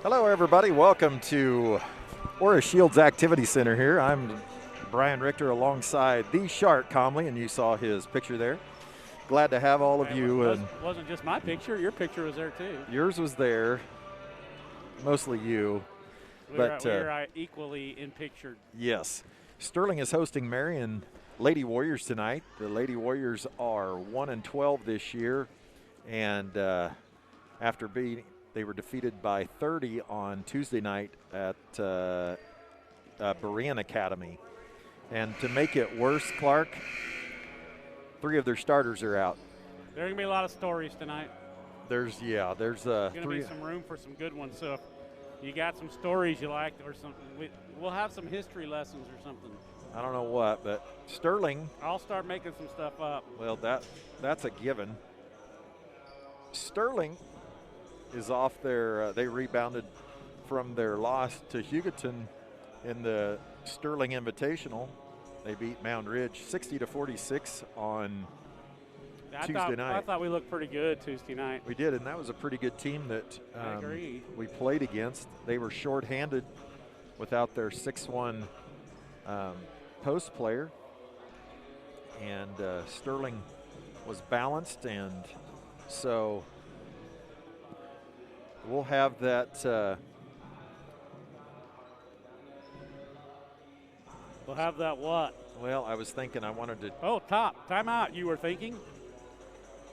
Hello, everybody. Welcome to Ora Shields Activity Center here. I'm Brian Richter alongside the Shark Comley, and you saw his picture there. Glad to have all of you. It wasn't just my picture. Your picture was there, too. Yours was there, mostly you. We're equally in picture. Yes. Sterling is hosting Marion Lady Warriors tonight. The Lady Warriors are 1-12 this year, and they were defeated by 30 on Tuesday night at Berean Academy. And to make it worse, Clark, 3 of their starters are out. There are going to be a lot of stories tonight. There's going to be some room for some good ones. So if you got some stories you like or something, we'll have some history lessons or something. I don't know what, but Sterling. I'll start making some stuff up. Well, that's a given. Sterling is off their, they rebounded from their loss to Hugoton in the Sterling Invitational. They beat Mound Ridge 60-46 on Tuesday night. I thought we looked pretty good Tuesday night. We did, and that was a pretty good team that I agree. We played against. They were shorthanded without their 6'1" post player, and Sterling was balanced, and so we'll have that. We'll have that what? Well, I was thinking I wanted to. Oh, timeout. You were thinking?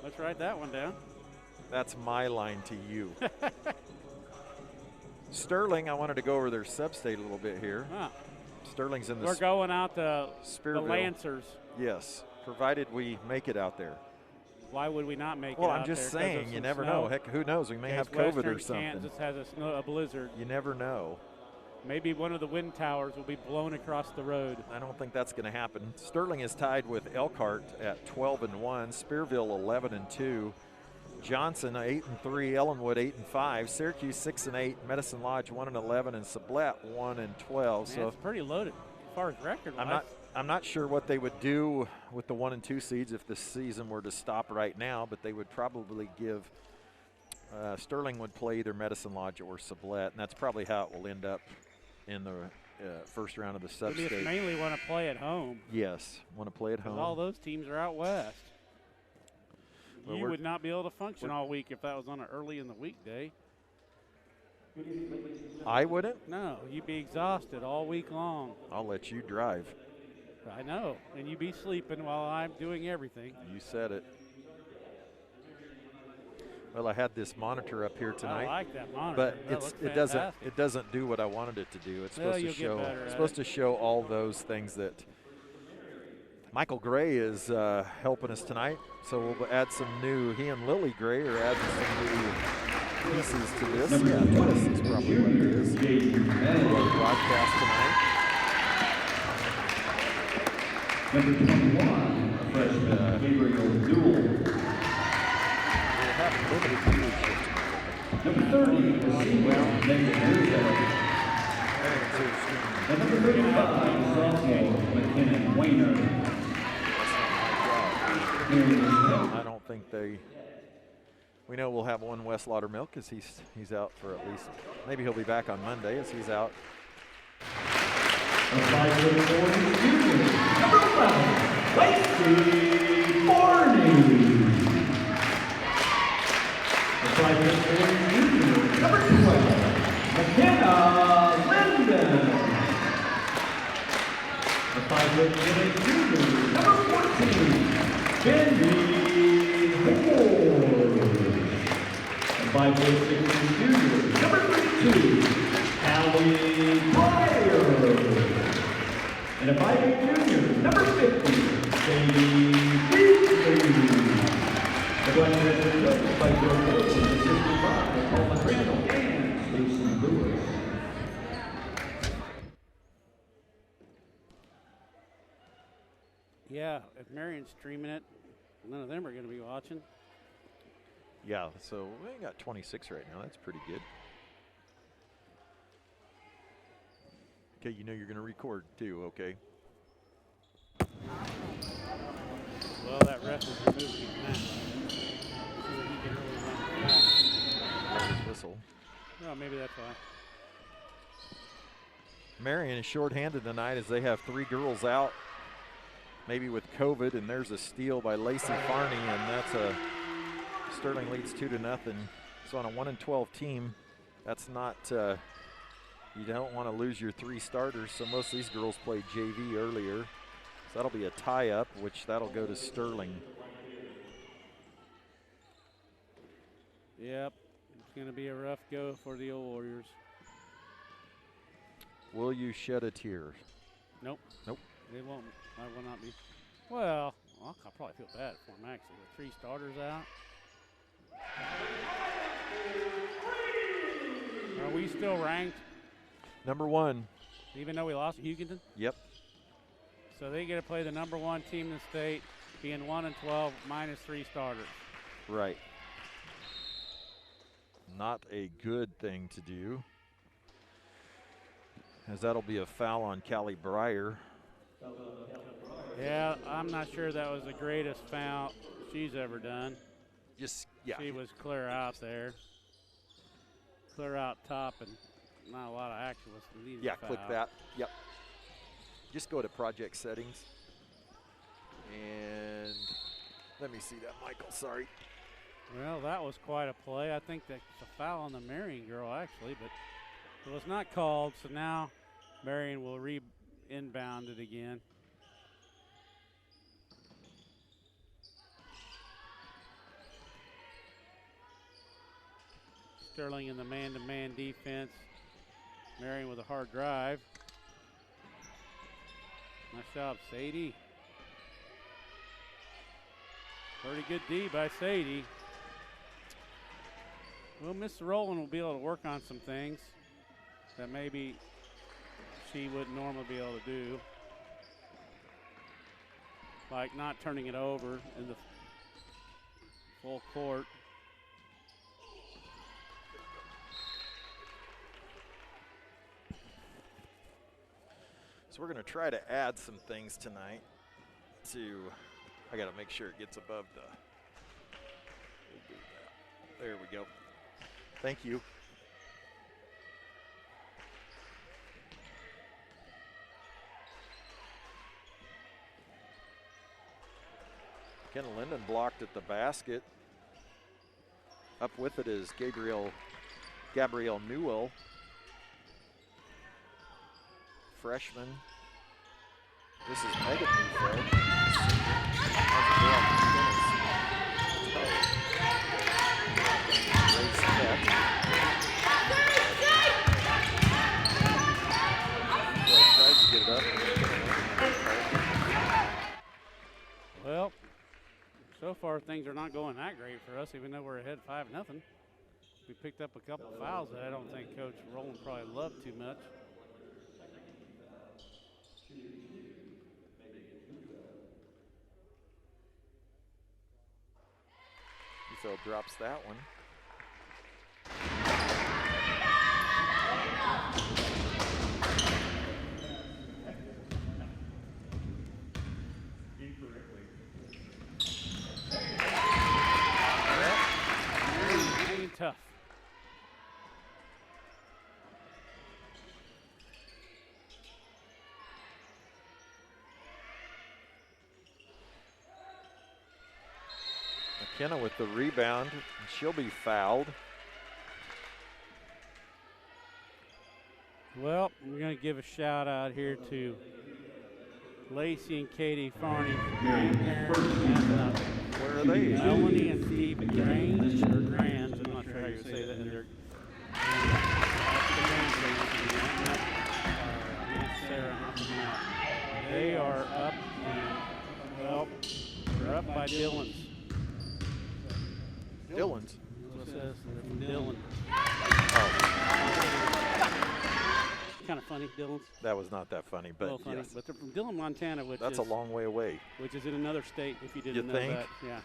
Let's write that one down. That's my line to you. Sterling, I wanted to go over their sub-state a little bit here. Huh. Sterling's in the. We're going out to the Spearville. Lancers. Yes, provided we make it out there. Why would we not make it Well, out I'm just there? saying, you never know. Heck, who knows? We may have COVID or something. Kansas has a blizzard. You never know. Maybe one of the wind towers will be blown across the road. I don't think that's going to happen. Sterling is tied with Elkhart at 12-1, Spearville 11-2, Johnson 8-3, Ellenwood 8-5, Syracuse 6-8, Medicine Lodge 1-11, and Sublette 1-12. So it's pretty loaded as far as record. I'm not sure what they would do with the 1 and 2 seeds if the season were to stop right now, but they would probably give Sterling would play either Medicine Lodge or Sublette, and that's probably how it will end up in the first round of the sub-state. You mainly want to play at home. Yes, want to play at home. All those teams are out west. Well, you would not be able to function all week if that was on an early in the weekday. I wouldn't? No, you'd be exhausted all week long. I'll let you drive. I know, and you'd be sleeping while I'm doing everything. You said it. Well, I had this monitor up here tonight. I like that monitor. But it doesn't do what I wanted it to do. It's supposed to show all those things that Michael Gray is helping us tonight. So we'll add some new. He and Lily Gray are adding some new pieces to this. Yeah, this is probably what it is. Our broadcast tonight. Number 21, freshman Gabriel Duell. Number 30, the senior Megan Mirza. And number 35, sophomore McKinnon Wayner. I don't think we know we'll have one Wes Laudermilk because he's out for at least, maybe he'll be back on Monday as he's out. The 5'4" junior, number 11, Lacey Forney. The 5'4" junior, number 12, McKenna Linden. The 5'8" junior, number 14, Bendy Ford. The 5'6" junior, number 32, Allie Pryor. And a 5'8" junior, number 50, Sadie Beasley. The Black Dressers Ladies by Joe Wilson, assisted by Paul McRandall and Stacey Lewis. Yeah, if Marion's streaming it, none of them are going to be watching. Yeah, so we got 26 right now. That's pretty good. Okay, you know you're going to record too, okay? Well, that ref is removing his match. So that he can really run fast. His whistle. Oh, maybe that's why. Marion is shorthanded tonight as they have 3 girls out, maybe with COVID, and there's a steal by Lacey Farney, and that's Sterling leads 2-0. So on a 1-12 team, that's not, you don't want to lose your 3 starters, so most of these girls played JV earlier. So that'll be a tie-up, which that'll go to Sterling. Yep, it's going to be a rough go for the old Warriors. Will you shed a tear? Nope. Nope. It won't. I will not be. Well, I'll probably feel bad for them, actually, with 3 starters out. Are we still ranked? Number 1. Even though we lost to Hughington? Yep. So they get to play the number 1 team in the state, being 1-12 minus 3 starters. Right. Not a good thing to do, as that'll be a foul on Callie Breyer. Yeah, I'm not sure that was the greatest foul she's ever done. Just, yeah. She was clear out there. Clear out top, and not a lot of action was needed. Yeah, click that. Yep. Just go to project settings. And let me see that, Michael. Sorry. Well, that was quite a play. I think that's a foul on the Marion girl, actually, but it was not called, so now Marion will inbound it again. Sterling in the man-to-man defense. Marion with a hard drive. Nice job, Sadie. Pretty good D by Sadie. Well, Mr. Rowland will be able to work on some things that maybe she wouldn't normally be able to do. Like not turning it over in the full court. So we're going to try to add some things tonight to, I got to make sure it gets above the, we'll do that. There we go. Thank you. Kenna Linden blocked at the basket. Up with it is Gabrielle Newell, freshman. This is Megan Neufeld. Tries to get it up. Well, so far things are not going that great for us, even though we're ahead 5-0. We picked up a couple fouls that I don't think Coach Rowland probably loved too much. Neufeld drops that one. Tough. McKenna with the rebound. She'll be fouled. Well, we're going to give a shout out here to Lacey and Katie Farney. Where are they? Melanie and Steve Grange, or Grands, I'm not sure how you say that. And they are up, and, well, they're up by Dillon's. Dillon's? What it says, they're from Dillon. Kind of funny, Dillon's. That was not that funny, but funny, yes. but they're from Dillon, Montana, which that's is a long way away. Which is in another state, if you didn't You know think? that. Yeah.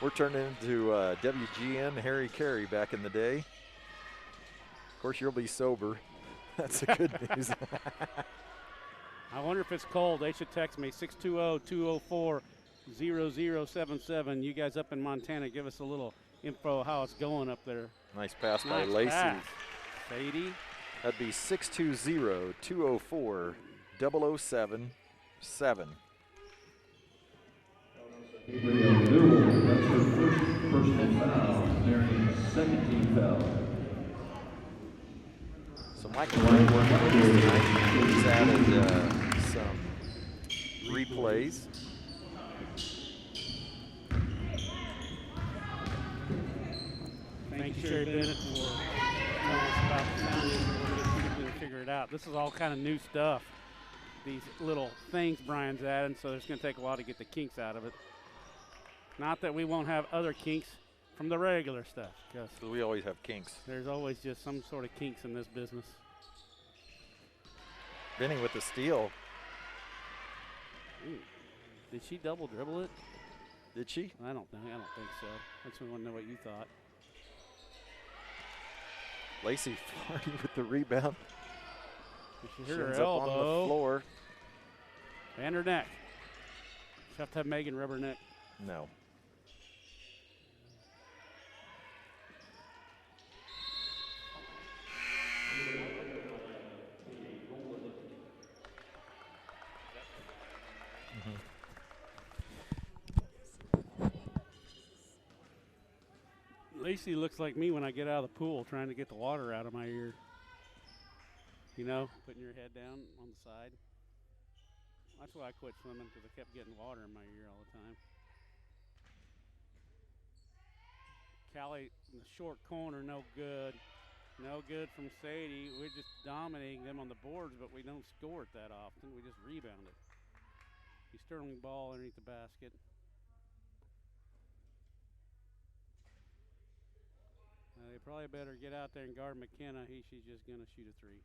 We're turning into WGN Harry Carey back in the day. Of course, you'll be sober. That's the good news. I wonder if it's cold. They should text me 620-204-0077. You guys up in Montana, give us a little info how it's going up there. Nice pass by Nice Lacey. pass. Sadie. That'd be 620-204-0077. Gabriel Newell, that's her first personal foul. Marion's second team foul. So Michael Gray working with us tonight. He's added some replays. Thank you, Sherry Bennett, for telling us about the sound issue. We're going to figure it out. This is all kind of new stuff. These little things Brian's adding, so it's going to take a while to get the kinks out of it. Not that we won't have other kinks from the regular stuff, because we always have kinks. There's always just some sort of kinks in this business. Benny with the steal. Ooh. Did she double dribble it? Did she? I don't think so. I just want to know what you thought. Lacey Farney with the rebound. She hit her ends elbow. up on the floor. And her neck. She have to have Megan rub her neck. No. Lacey looks like me when I get out of the pool trying to get the water out of my ear. You know, putting your head down on the side. That's why I quit swimming, because I kept getting water in my ear all the time. Callie in the short corner, no good. No good from Sadie. We're just dominating them on the boards, but we don't score it that often. We just rebound it. The Sterling ball underneath the basket. They probably better get out there and guard McKenna. She's just going to shoot a three.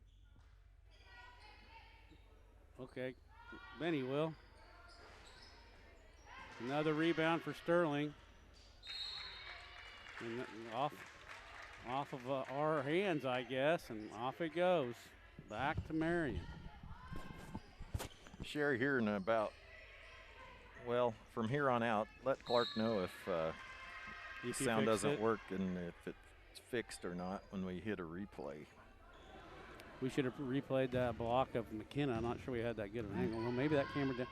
Okay, Benny will. Another rebound for Sterling. And off of our hands, I guess, and off it goes. Back to Marion. Sherry here in about, well, from here on out, let Clark know if sound doesn't work and if it's fixed or not when we hit a replay. We should have replayed that block of McKenna. I'm not sure we had that good an angle. Well, maybe that camera down.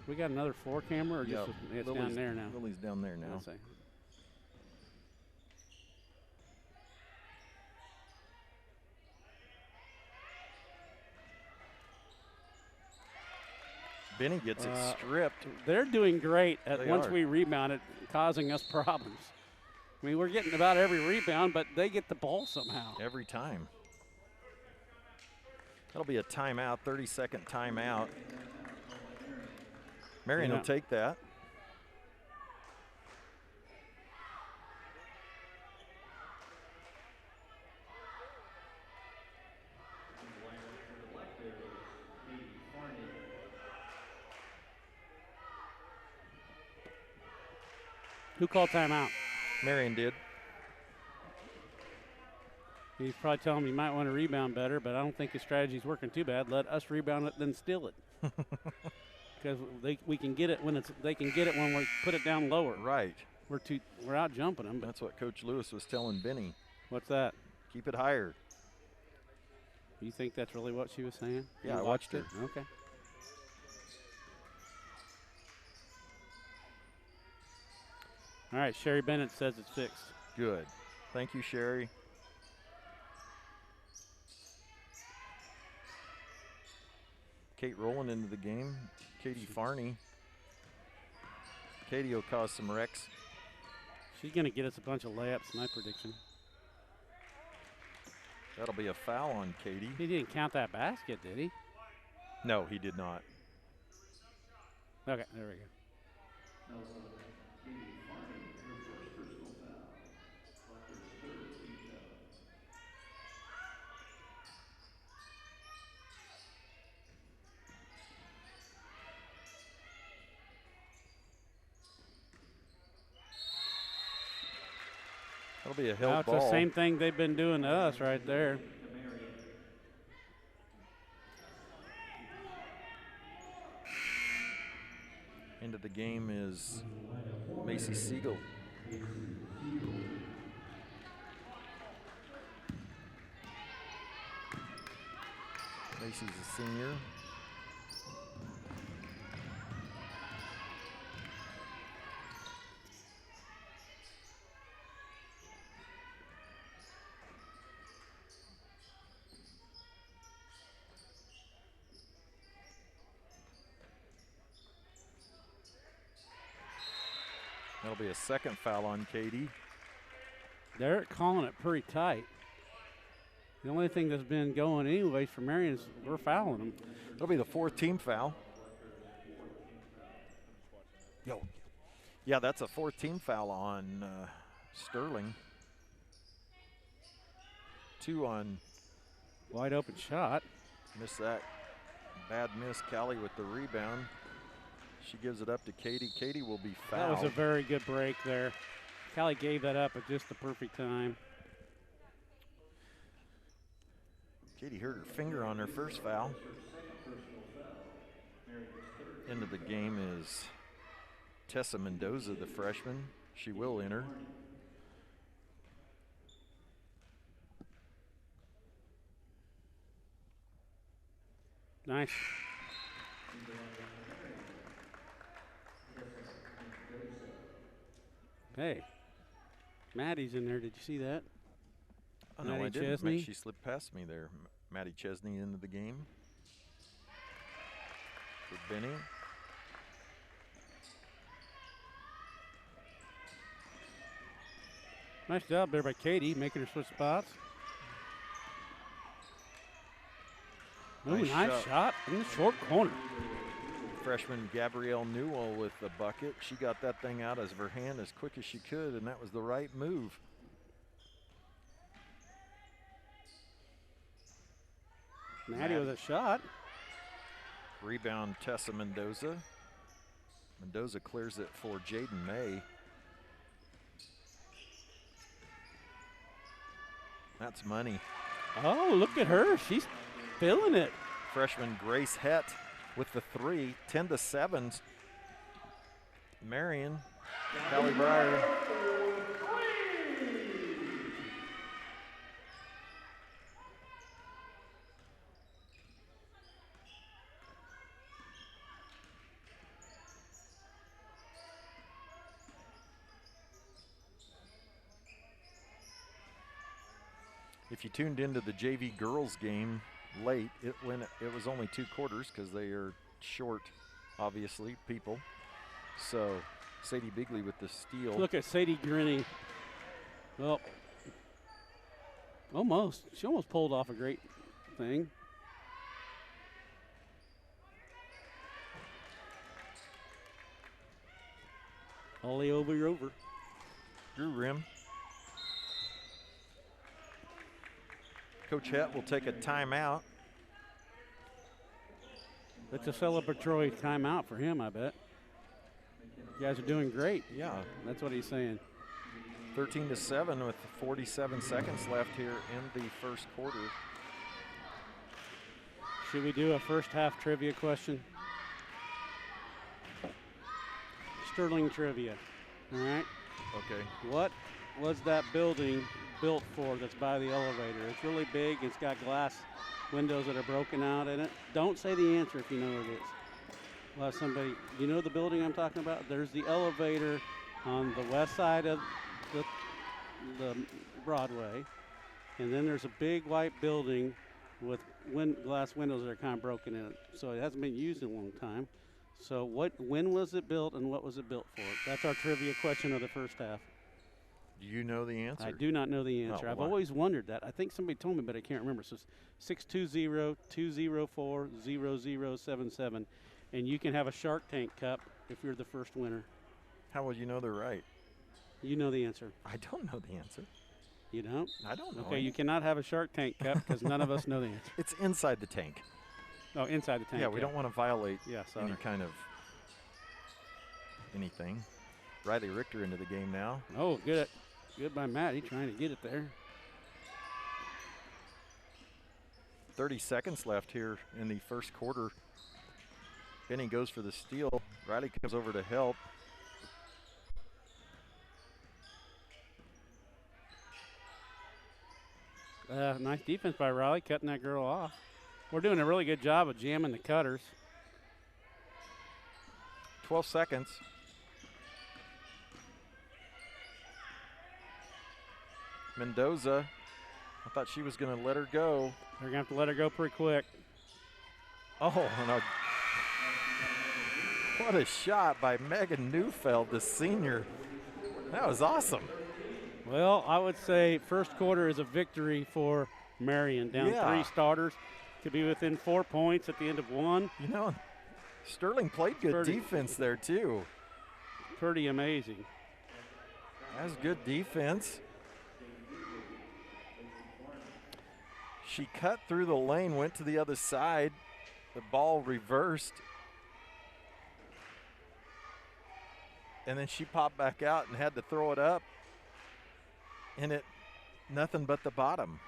We got another floor camera, or just it's down there now? Lily's down there now. Benny gets it stripped. They're doing great once we rebound it, causing us problems. I mean, we're getting about every rebound, but they get the ball somehow. Every time. That'll be a timeout, 30-second timeout. Marion will take that. Who called timeout? Marion did. He's probably telling him you might want to rebound better, but I don't think his strategy's working too bad. Let us rebound it, then steal it. Because we can get it when they can get it when we put it down lower. Right. We're out jumping them. But that's what Coach Lewis was telling Benny. What's that? Keep it higher. You think that's really what she was saying? Yeah, I watched it. Okay. All right, Sherry Bennett says it's fixed. Good. Thank you, Sherry. Kate rolling into the game. Katie Farney. Katie will cause some wrecks. She's going to get us a bunch of layups, my prediction. That'll be a foul on Katie. He didn't count that basket, did he? No, he did not. Okay, there we go. That'll be a held ball. It's the same thing they've been doing to us right there. Into the game is Macy Siegel. Macy's a senior. That'll be a second foul on Katie. They're calling it pretty tight. The only thing that's been going anyways for Marion is we're fouling them. It'll be the 4th team foul. Yeah, that's a 4th team foul on Sterling. 2 on. Wide open shot. Missed that. Bad miss. Callie with the rebound. She gives it up to Katie. Katie will be fouled. That was a very good break there. Callie gave that up at just the perfect time. Katie hurt her finger on her first foul. Into the game is Tessa Mendoza, the freshman. She will enter. Nice. Hey, Maddie's in there. Did you see that? Oh, no, I didn't. She slipped past me there. Maddie Chesney into the game. For Benny. Nice job there by Katie, making her switch spots. Nice shot in the short corner. Freshman Gabrielle Newell with the bucket. She got that thing out of her hand as quick as she could, and that was the right move. Maddie with a shot. Rebound Tessa Mendoza. Mendoza clears it for Jaden May. That's money. Oh, look at her. She's feeling it. Freshman Grace Het with the 3, 10-7. Marion, Callie Breyer. If you tuned into the JV girls game late, it was only 2 quarters because they are short, obviously, people. So Sadie Bigley with the steal. Look at Sadie grinning. Well, almost. She almost pulled off a great thing. Ollie over. Drew rim. Coach Het will take a timeout. It's a celebratory timeout for him, I bet. You guys are doing great. Yeah. That's what he's saying. 13-7 with 47 seconds left here in the first quarter. Should we do a first half trivia question? Sterling trivia. All right. Okay. What was that building built for that's by the elevator? It's really big. It's got glass windows that are broken out in it. Don't say the answer if you know what it is. Well, somebody, you know the building I'm talking about? There's the elevator on the west side of the Broadway, and then there's a big white building with glass windows that are kind of broken in it. So it hasn't been used in a long time. So when was it built and what was it built for? That's our trivia question of the first half. Do you know the answer? I do not know the answer. I've always wondered that. I think somebody told me, but I can't remember. So 620-204-0077. And you can have a Shark Tank cup if you're the first winner. How will you know they're right? You know the answer. I don't know the answer. You don't? I don't know. Okay, you cannot have a Shark Tank cup because none of us know the answer. It's inside the tank. Oh, inside the tank. Yeah, we don't want to violate any sorry. kind of anything. Riley Richter into the game now. Oh, good by Maddie trying to get it there. 30 seconds left here in the first quarter. Benny goes for the steal. Riley comes over to help. Nice defense by Riley, cutting that girl off. We're doing a really good job of jamming the cutters. 12 seconds. Mendoza, I thought she was going to let her go. They're going to have to let her go pretty quick. Oh, what a shot by Megan Neufeld, the senior. That was awesome. Well, I would say first quarter is a victory for Marion. Down 3 starters. Could be within 4 points at the end of 1. You know, Sterling played good defense there, too. Pretty amazing. That was good defense. She cut through the lane, went to the other side. The ball reversed. And then she popped back out and had to throw it up. And it, nothing but the bottom.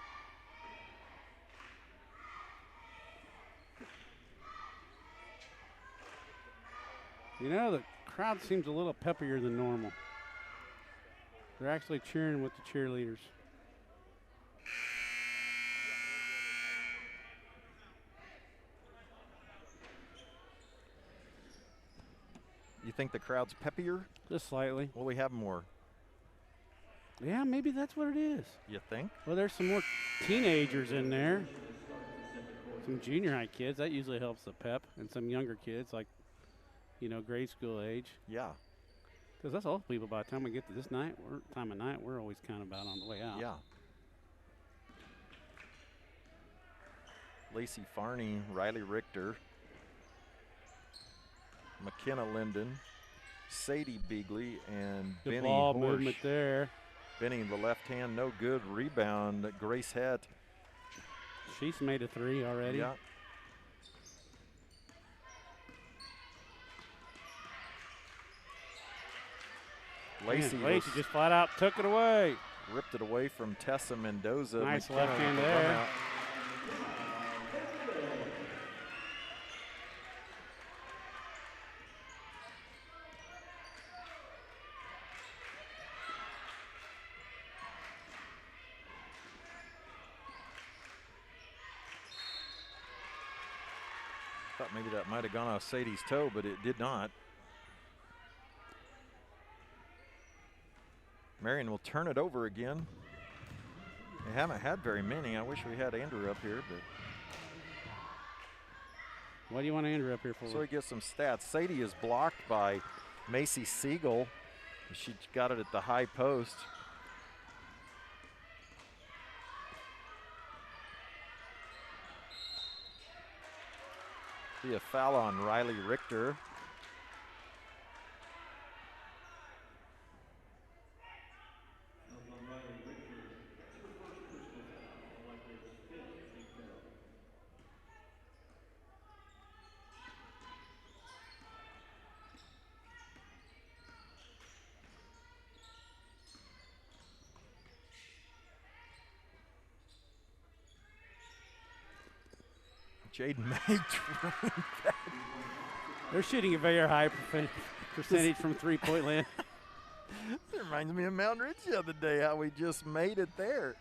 You know, the crowd seems a little peppier than normal. They're actually cheering with the cheerleaders. You think the crowd's peppier? Just slightly. Will we have more? Yeah, maybe that's what it is. You think? Well, there's some more teenagers in there. Some junior high kids. That usually helps the pep. And some younger kids, like, you know, grade school age. Yeah. Because us old people, by the time we get to this time of night, we're always kind of about on the way out. Yeah. Lacey Farney, Riley Richter, McKenna Linden, Sadie Beagley, and the Benny ball Horsch. movement there. Benny, the left hand, no good. Rebound, Grace Het. She's made a 3 already. Yeah. Lacey just flat out took it away. Ripped it away from Tessa Mendoza. Nice McKenna left hand with the there. run out. Thought maybe that might have gone off Sadie's toe, but it did not. Marion will turn it over again. They haven't had very many. I wish we had Andrew up here, but. What do you want Andrew up here for? So he gets some stats. Sadie is blocked by Macy Siegel. She got it at the high post. Be a foul on Riley Richter. Jaden May. They're shooting a very high percentage from three-point land. It reminds me of Mount Ridge the other day, how we just made it there.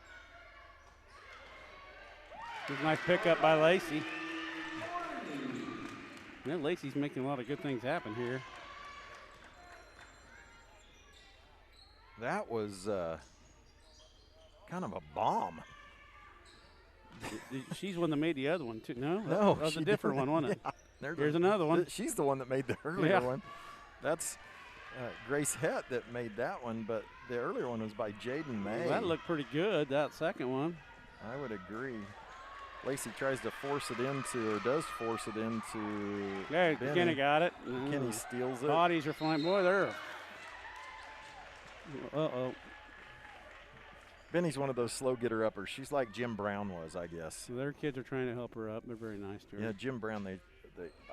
Good nice pickup by Lacey. Yeah, Lacey's making a lot of good things happen here. That was kind of a bomb. She's the one that made the other one, too. No? No. That was a different one, wasn't it? Yeah, Here's another one. She's the one that made the earlier one. That's Grace Het that made that one, but the earlier one was by Jaden May. Well, that looked pretty good, that second one. I would agree. Lacey tries to force it into, or does force it into Yeah, Benny. Kenny got it. Kenny steals it. Bodies are flying. Boy, they're. Uh-oh. Benny's one of those slow getter-uppers. She's like Jim Brown was, I guess. So their kids are trying to help her up. They're very nice to her. Yeah, Jim Brown,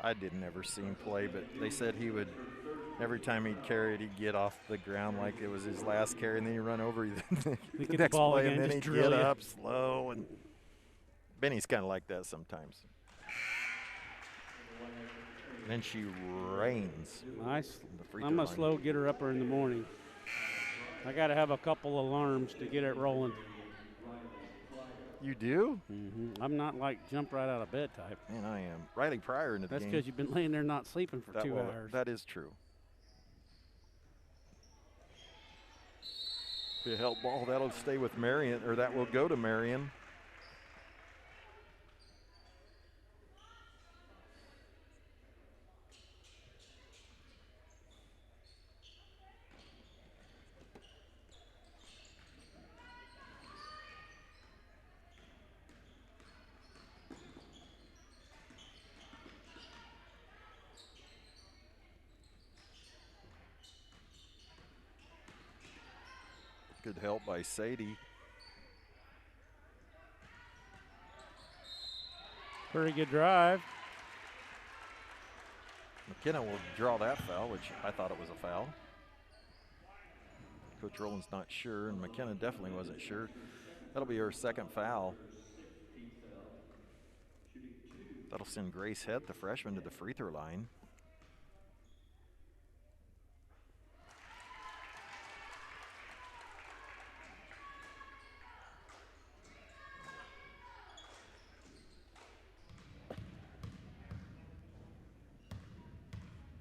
I didn't ever see him play, but they said he would, every time he'd carry it, he'd get off the ground like it was his last carry, and then he'd run over the next play, and then he'd get up slow. And Benny's kind of like that sometimes. And then she rains. Nice. I'm a slow getter-upper in the morning. I got to have a couple alarms to get it rolling. You do? I'm not like jump right out of bed type. Man, I am. Riley Pryor into the game. That's because you've been laying there not sleeping for 2 hours. That is true. Be a help ball. That'll stay with Marion, or that will go to Marion. Good help by Sadie. Pretty good drive. McKenna will draw that foul, which I thought it was a foul. Coach Rowland's not sure, and McKenna definitely wasn't sure. That'll be her second foul. That'll send Grace Head, the freshman, to the free throw line.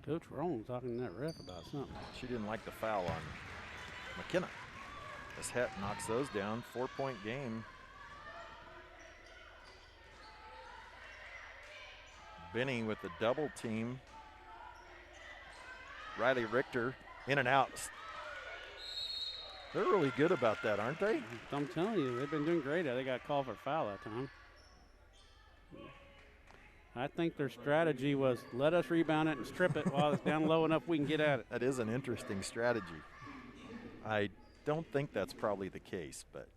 Coach Rowland talking to that ref about something. She didn't like the foul on McKenna. As Het knocks those down, 4-point game. Benny with the double team. Riley Richter in and out. They're really good about that, aren't they? I'm telling you, they've been doing great. They got called for foul that time. I think their strategy was let us rebound it and strip it while it's down low enough we can get at it. That is an interesting strategy. I don't think that's probably the case, but.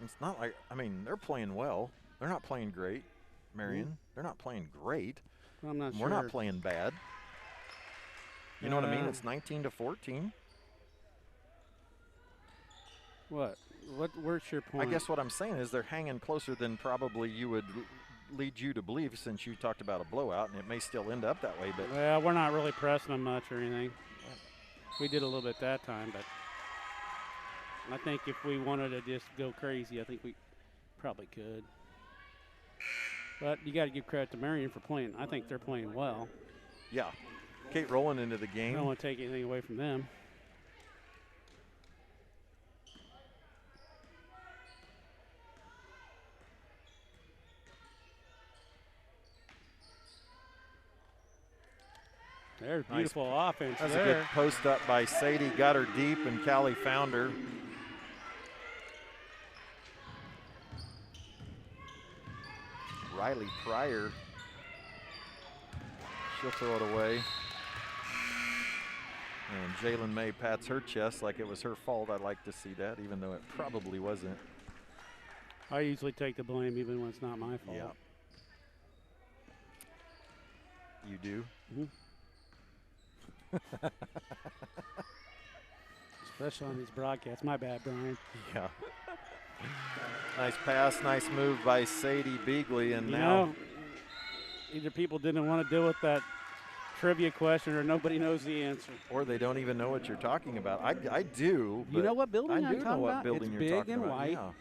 It's not like, I mean, they're playing well. They're not playing great, Marion. They're not playing great. I'm not sure. We're not playing bad. You know what I mean? It's 19-14. What? Where's your point? I guess what I'm saying is they're hanging closer than probably you would lead you to believe, since you talked about a blowout, and it may still end up that way. But well, we're not really pressing them much or anything. We did a little bit that time, but I think if we wanted to just go crazy, I think we probably could. But you got to give credit to Marion for playing. I think they're playing well. Yeah. Kate Rowland into the game. I don't want to take anything away from them. There's beautiful offense That's there. a good post up by Sadie. Got her deep, and Callie found her. Riley Pryor. She'll throw it away. And Jalen May pats her chest like it was her fault. I'd like to see that, even though it probably wasn't. I usually take the blame even when it's not my fault. Yeah. You do? Mm-hmm. Especially on these broadcasts. My bad, Brian. Yeah. Nice pass, nice move by Sadie Beagley, and you now know, either people didn't want to deal with that trivia question, or nobody knows the answer, or they don't even know what you're talking about. I do. You know what building I I'm do talking know what about? building It's you're big talking and about. white. Yeah.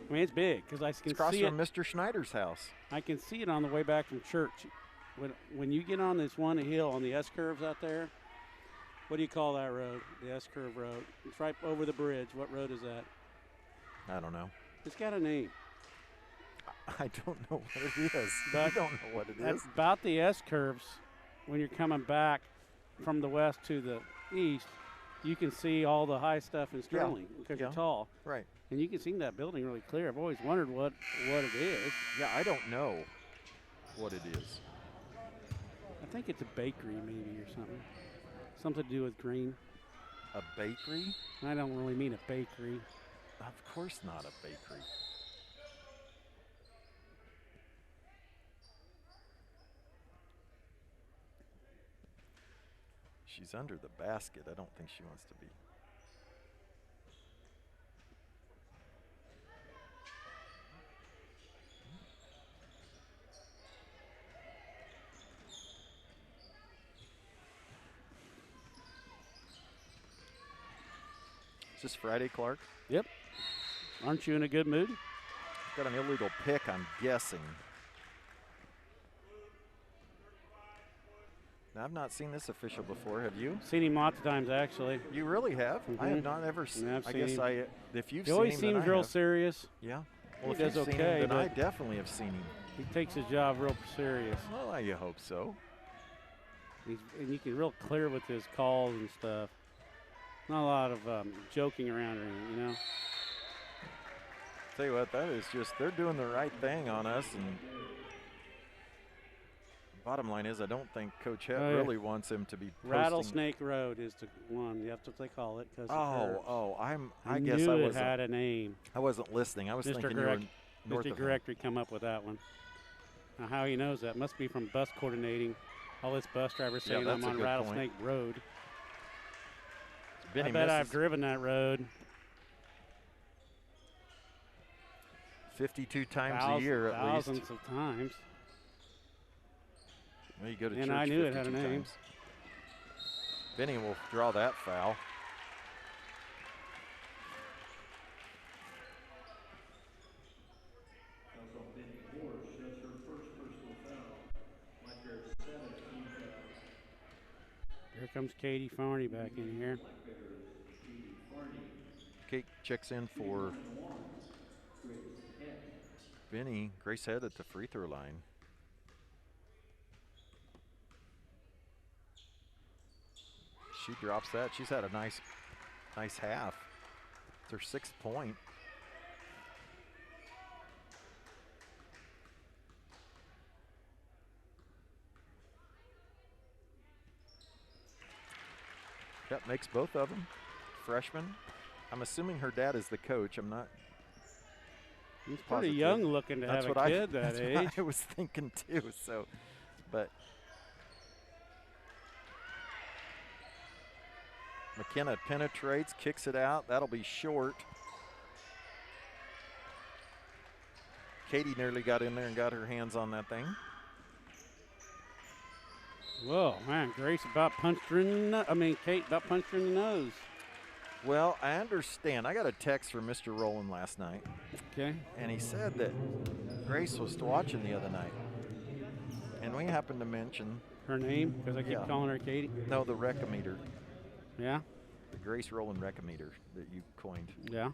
I mean, it's big because I can It's across see from it. Mr. Schneider's house. I can see it on the way back from church. When you get on this one hill on the S-curves out there, what do you call that road? The S-curve road. It's right over the bridge. What road is that? I don't know. It's got a name. I don't know what it is. But I don't know what it is. About the S-curves, when you're coming back from the west to the east, you can see all the high stuff in Sterling because you're tall. Right. And you can see that building really clear. I've always wondered what it is. Yeah, I don't know what it is. I think it's a bakery maybe or something. Something to do with green. A bakery? I don't really mean a bakery. Of course not a bakery. She's under the basket. I don't think she wants to be. Is this Friday, Clark? Yep. Aren't you in a good mood? Got an illegal pick, I'm guessing. Now, I've not seen this official before. Have you? Seen him lots of times, actually. You really have? Mm-hmm. I have not ever seen him. I guess if you've seen him, he always seems real serious. Yeah. Well, he if does you've okay, seen him, then I definitely have seen him. He takes his job real serious. Well, I hope so. And you can real clear with his calls and stuff. Not a lot of joking around or anything, you know. Tell you what, that is just, they're doing the right thing on us. And bottom line is, I don't think Coach Het really wants him to be posting. Rattlesnake Road is the one. That's what they call it. I guess I wasn't. It had a name. I wasn't listening. I was thinking you were north of Mr. Directory come up with that one. Now, how he knows that must be from bus coordinating. All this bus drivers saying I'm on Rattlesnake Road. I bet I've driven that road 52 times a year at least. Thousands of times. Well, you go to and church I knew it had a name. Times. Benny will draw that foul. Here comes Katie Farney back in here. Kate checks in for Benny. Grace Het at the free throw line. She drops that. She's had a nice half. It's her 6th point. That makes both of them freshmen. I'm assuming her dad is the coach. I'm not. He's pretty young looking to have a kid that age. What I was thinking too. So, but McKenna penetrates, kicks it out. That'll be short. Katie nearly got in there and got her hands on that thing. Whoa, man, Grace about punched her in the Kate about punched her in the nose. Well, I understand. I got a text from Mr. Rowland last night. Okay. And he said that Grace was watching the other night. And we happened to mention her name, because I keep calling her Katie? No, the Recometer. Yeah? The Grace Rowland Recometer that you coined. Yeah.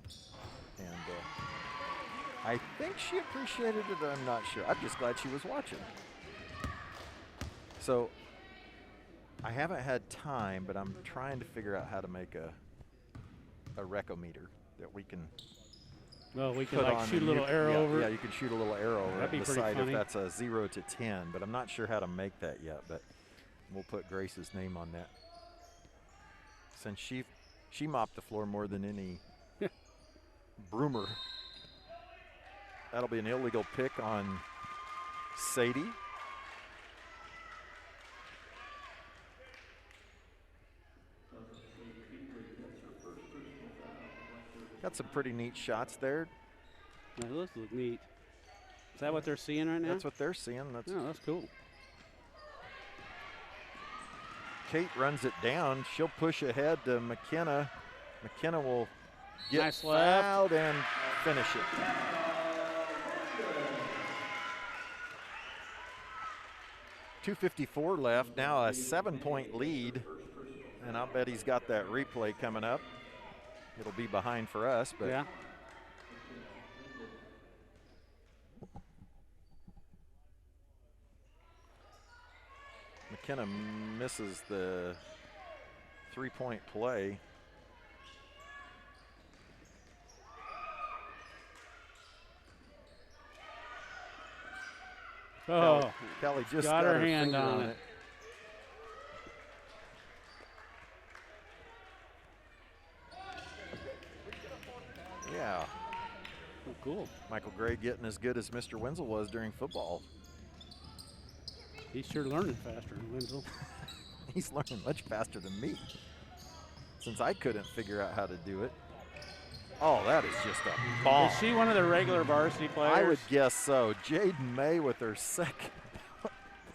And I think she appreciated it. I'm not sure. I'm just glad she was watching. So I haven't had time, but I'm trying to figure out how to make a recometer that we can. Well, we can like shoot a little arrow over. Yeah, you can shoot a little arrow over That'd be the side funny. if that's a 0 to 10. But I'm not sure how to make that yet. But we'll put Grace's name on that. Since she mopped the floor more than any broomer. That'll be an illegal pick on Sadie. Got some pretty neat shots there. Now, those look neat. Is that what they're seeing right now? That's what they're seeing. That's cool. Kate runs it down. She'll push ahead to McKenna. McKenna will get fouled and finish it. .254 left. Now a 7-point lead. And I'll bet he's got that replay coming up. It'll be behind for us, but yeah. McKenna misses the 3-point play. Oh, Kelly just got her hand finger on it. Yeah. Oh, cool. Michael Gray getting as good as Mr. Wenzel was during football. He's sure learning faster than Wenzel. He's learning much faster than me, since I couldn't figure out how to do it. Oh, that is just a bomb. Is she one of the regular varsity players? I would guess so. Jaden May with her second.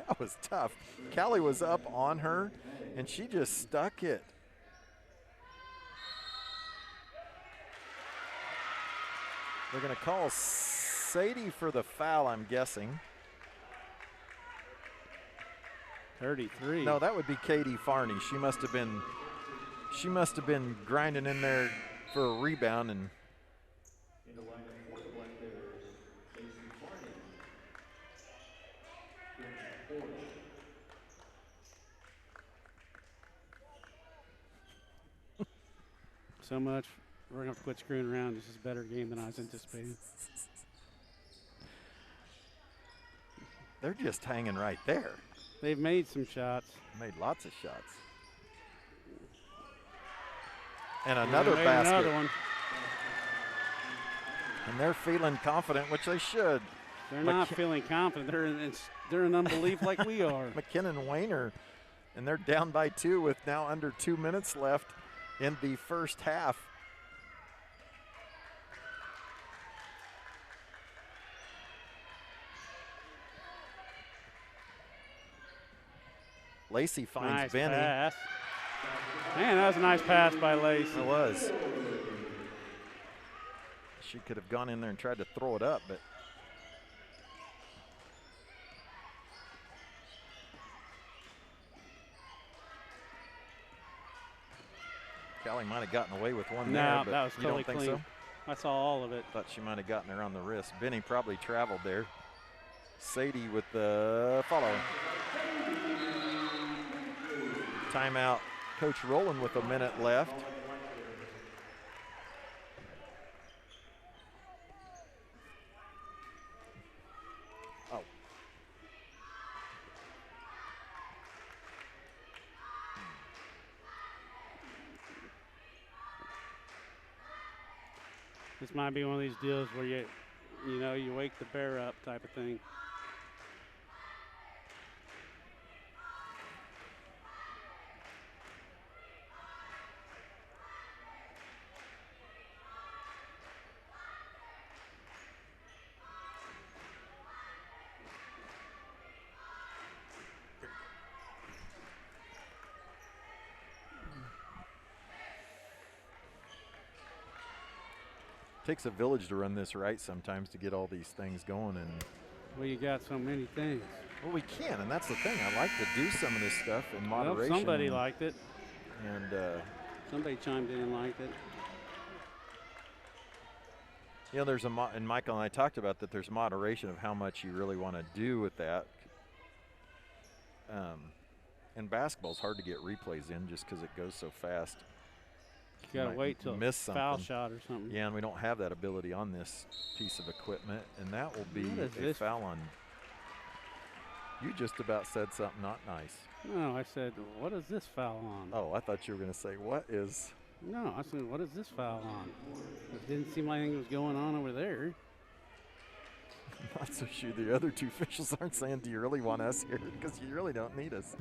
That was tough. Callie was up on her, and she just stuck it. They're going to call Sadie for the foul, I'm guessing. 33. No, that would be Katie Farney. She must have been grinding in there for a rebound and so much. We're going to have to quit screwing around. This is a better game than I was anticipating. They're just hanging right there. They've made some shots. Made lots of shots. And another basket. Another one. And they're feeling confident, which they should. They're not feeling confident. They're in unbelief like we are. McKinnon Wayner, and they're down by 2 with now under 2 minutes left in the first half. Lacey finds nice Benny. Pass. Man, that was a nice pass by Lacey. It was. She could have gone in there and tried to throw it up, but Callie might have gotten away with one there, but that was you totally don't think clean. so? I saw all of it. Thought she might have gotten her on the wrist. Benny probably traveled there. Sadie with the follow. Timeout. Coach Rowland with a minute left. Oh. This might be one of these deals where you wake the bear up type of thing. Takes a village to run this right sometimes to get all these things going. And well, you got so many things. Well, we can, and that's the thing. I like to do some of this stuff in moderation. Well, somebody liked it. And somebody chimed in and liked it. You know, there's and Michael and I talked about that. There's moderation of how much you really want to do with that. And basketball's hard to get replays in just because it goes so fast. You gotta wait till miss something. Foul shot or something. Yeah, and we don't have that ability on this piece of equipment, and that will be a foul on. You just about said something not nice. No, I said, what is this foul on? Oh, I thought you were going to say, what is? No, I said, what is this foul on? It didn't seem like anything was going on over there. I'm not so sure the other two officials aren't saying, do you really want us here? Because you really don't need us.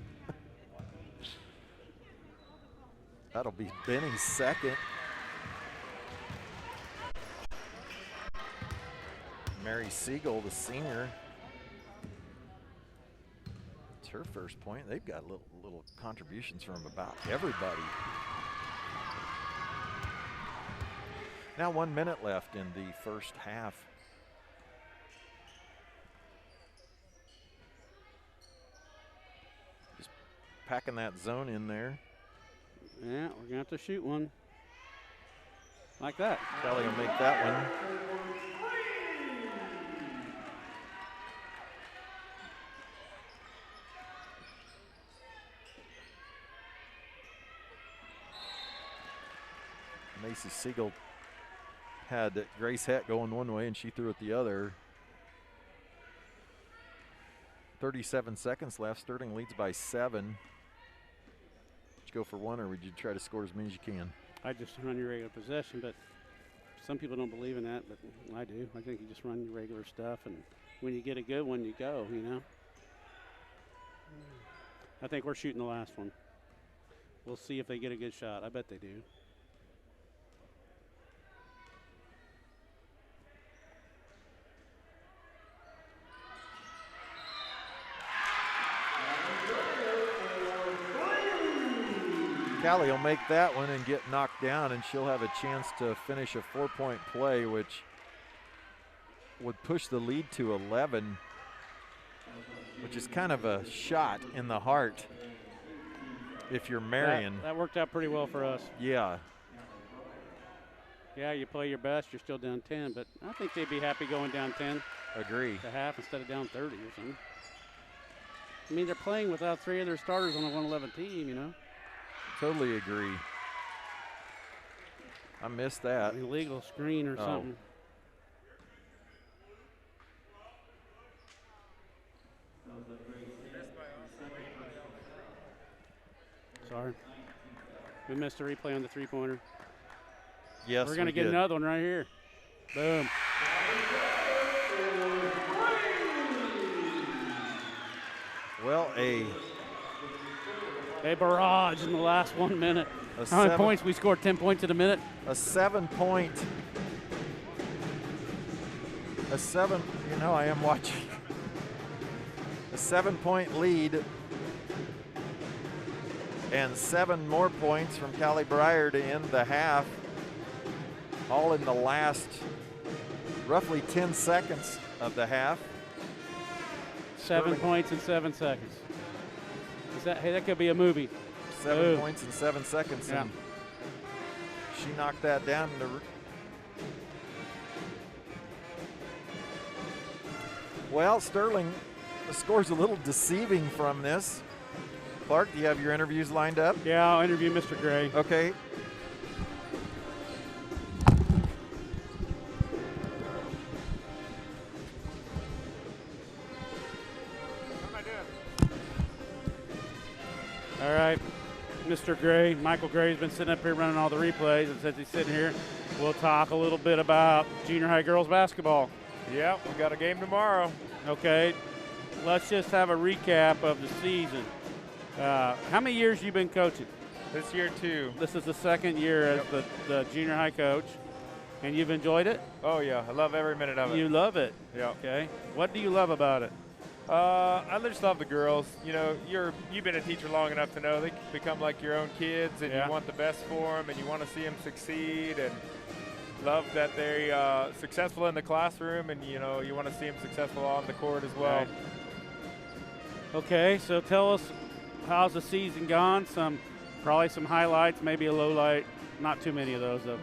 That'll be Benny's second. Mary Siegel, the senior. It's her first point. They've got little contributions from about everybody. Now 1 minute left in the first half. Just packing that zone in there. Yeah, we're gonna have to shoot one. Like that. Kelly will make that one. Macy Siegel had Grace Het going one way and she threw it the other. 37 seconds left. Sterling leads by 7. Would you go for one, or would you try to score as many as you can? I just run your regular possession, but some people don't believe in that, but I do. I think you just run your regular stuff, and when you get a good one, you go, you know. I think we're shooting the last one. We'll see if they get a good shot. I bet they do. Callie will make that one and get knocked down, and she'll have a chance to finish a 4-point play, which would push the lead to 11, which is kind of a shot in the heart if you're Marion. That worked out pretty well for us. Yeah. Yeah, you play your best, you're still down 10, but I think they'd be happy going down 10. Agree. To half instead of down 30 or something. I mean, they're playing without 3 of their starters on a 111 team, you know. Totally agree. I missed that. Illegal screen or something. Sorry. We missed a replay on the three-pointer. Yes, we're going to get another one right here. Boom. Well, a barrage in the last 1 minute. How many points? We scored 10 points in a minute. A 7-point. You know, I am watching. A 7-point lead. And 7 more points from Callie Breyer to end the half. All in the last roughly 10 seconds of the half. 7 points in 7 seconds. Hey, that could be a movie. 7 points in 7 seconds. Yeah. And she knocked that down. Well, Sterling, the score's a little deceiving from this. Clark, do you have your interviews lined up? Yeah, I'll interview Mr. Gray. Okay. All right, Mr. Gray, Michael Gray's been sitting up here running all the replays, and since he's sitting here, we'll talk a little bit about junior high girls basketball. Yeah, we got a game tomorrow. Okay, let's just have a recap of the season. How many years you been coaching? This year, 2. This is the 2nd year as the junior high coach, and you've enjoyed it? Oh, yeah, I love every minute of it. You love it? Yeah. Okay, what do you love about it? I just love the girls. You know, you've been a teacher long enough to know they become like your own kids, and you want the best for them, and you want to see them succeed, and love that they're successful in the classroom, and you know you want to see them successful on the court as well. Okay, so tell us, how's the season gone? Probably some highlights, maybe a low light. Not too many of those though.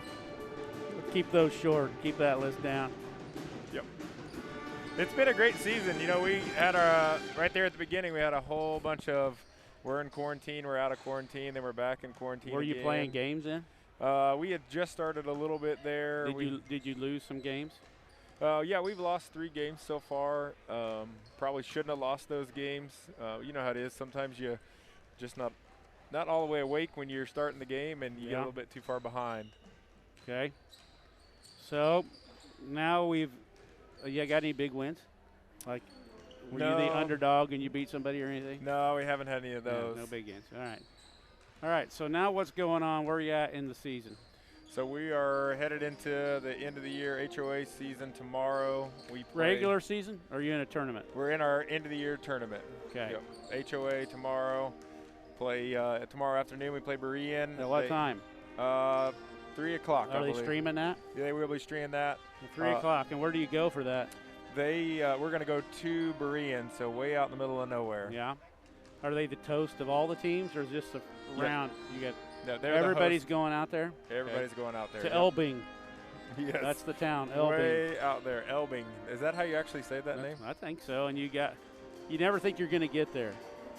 Keep those short. Keep that list down. Yep. It's been a great season. You know, we had right there at the beginning, we had a whole bunch of, we're in quarantine, we're out of quarantine, then we're back in quarantine. Were you playing games then? We had just started a little bit there. Did you lose some games? Yeah, we've lost 3 games so far. Probably shouldn't have lost those games. You know how it is. Sometimes you just not all the way awake when you're starting the game, and you get a little bit too far behind. Okay. So now you got any big wins? Like, were you the underdog and you beat somebody or anything? No, we haven't had any of those. No big games. All right. All right. So now what's going on? Where are you at in the season? So we are headed into the end of the year HOA season tomorrow. We play regular season, or are you in a tournament? We're in our end of the year tournament. Okay. Yep. HOA tomorrow. Play tomorrow afternoon. We play Marion. At what time? 3 o'clock. Are they streaming that? Yeah, they will be streaming that. At 3 o'clock. And where do you go for that? We're going to go to Marion, so way out in the middle of nowhere. Yeah. Are they the toast of all the teams, or is just a round? You get. No, everybody's going out there? Everybody's going out there. To Elbing. Yes. That's the town, Elbing. Way out there, Elbing. Is that how you actually say that name? I think so. And you never think you're going to get there.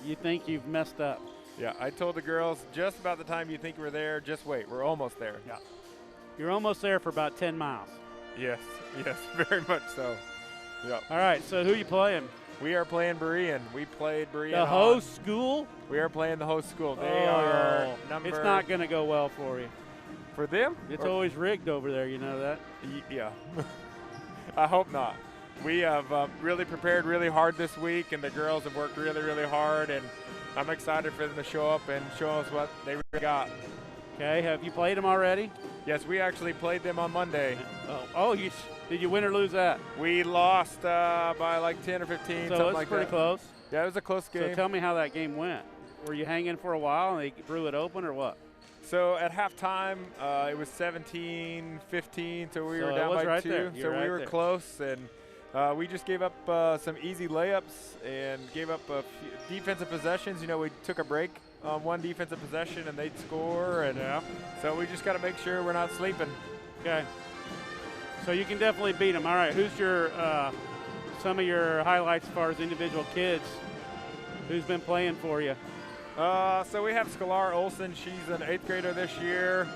You think you've messed up. Yeah, I told the girls, just about the time you think we're there, just wait. We're almost there. Yeah. You're almost there for about 10 miles. Yes, very much so. Yeah. All right, so who are you playing? We are playing Marion. We played Marion. The host school? We are playing the host school. They are number. It's not going to go well for you. For them? It's always rigged over there, you know that? Yeah. I hope not. We have really prepared really hard this week, and the girls have worked really, really hard, and I'm excited for them to show up and show us what they really got. Okay, have you played them already? Yes, we actually played them on Monday. Did you win or lose that? We lost by like 10 or 15, so something like that. So it's pretty close? Yeah, it was a close game. So tell me how that game went. Were you hanging for a while and they blew it open or what? So at halftime, it was 17-15, so we were down by 2. So we were close, and We just gave up some easy layups and gave up a few defensive possessions. You know, we took a break on one defensive possession and they'd score, and so we just got to make sure we're not sleeping. Okay. So you can definitely beat them. All right, who's your some of your highlights as far as individual kids? Who's been playing for you? So we have Scalar Olson. She's an 8th grader this year.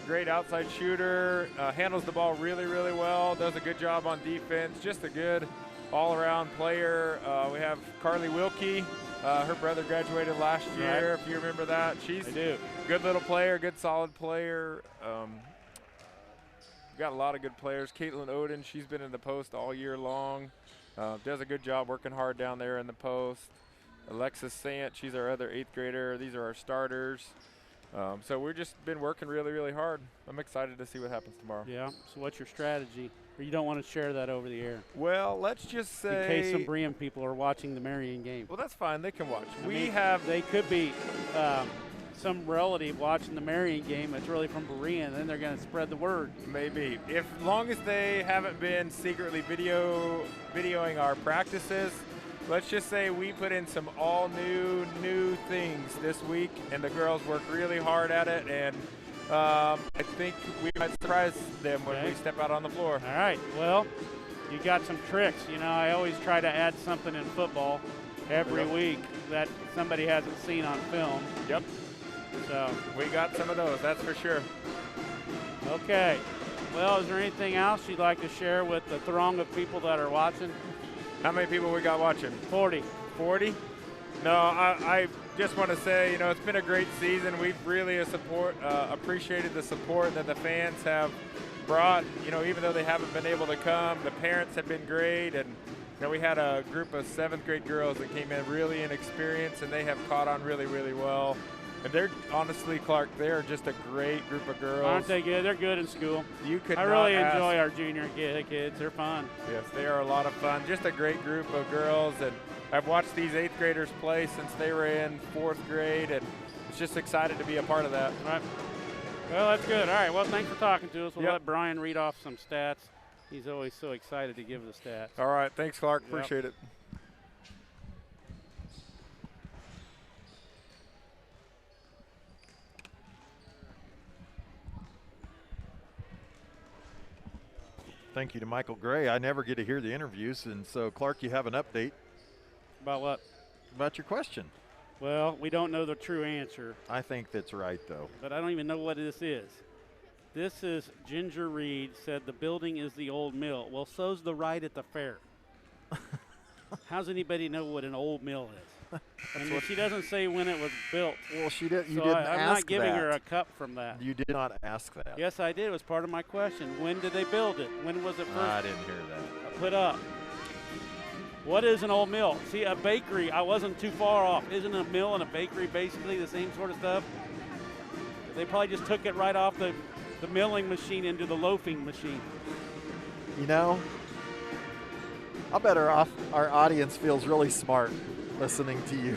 Great outside shooter. Handles the ball really, really well. Does a good job on defense. Just a good all-around player. We have Carly Wilkie. Her brother graduated last year, if you remember that. She's a good little player, good solid player. Got a lot of good players. Caitlin Oden, she's been in the post all year long. Does a good job working hard down there in the post. Alexis Sant, she's our other 8th grader. These are our starters. So we've just been working really, really hard. I'm excited to see what happens tomorrow. Yeah. So what's your strategy? Or you don't want to share that over the air? Well, let's just say. In case some Brian people are watching the Marion game. Well, that's fine. They can watch. They could be some relative watching the Marion game that's really from Berean, then they're going to spread the word. Maybe. As long as they haven't been secretly videoing our practices, let's just say we put in some all new things this week, and the girls work really hard at it, and I think we might surprise them when we step out on the floor. All right. Well, you got some tricks. You know, I always try to add something in football every week that somebody hasn't seen on film. Yep. So we got some of those, that's for sure. Okay. Well, is there anything else you'd like to share with the throng of people that are watching? How many people we got watching? 40. 40? No, I just want to say, you know, it's been a great season. We've really appreciated the support that the fans have brought. You know, even though they haven't been able to come, the parents have been great. And, you know, we had a group of 7th grade girls that came in really inexperienced, and they have caught on really, really well. And they're, honestly, Clark, they're just a great group of girls. Aren't they good? They're good in school. I really enjoy our junior kids. They're fun. Yes, they are a lot of fun. Just a great group of girls. And I've watched these 8th graders play since they were in 4th grade, and it's just excited to be a part of that. All right. Well, that's good. All right. Well, thanks for talking to us. We'll let Brian read off some stats. He's always so excited to give the stats. All right. Thanks, Clark. Appreciate it. Thank you to Michael Gray. I never get to hear the interviews, and so, Clark, you have an update. About what? About your question. Well, we don't know the true answer. I think that's right, though. But I don't even know what this is. This is Ginger Reed said the building is the old mill. Well, so's the ride at the fair. How's anybody know what an old mill is? And she doesn't say when it was built. Well, she did. You so didn't I'm ask that. I'm not giving her a cup from that. You did not ask that. Yes, I did. It was part of my question. When did they build it? When was it first? I didn't hear that. Put up. What is an old mill? See, a bakery, I wasn't too far off. Isn't a mill and a bakery basically the same sort of stuff? They probably just took it right off the milling machine into the loafing machine. You know, I'll bet our audience feels really smart listening to you.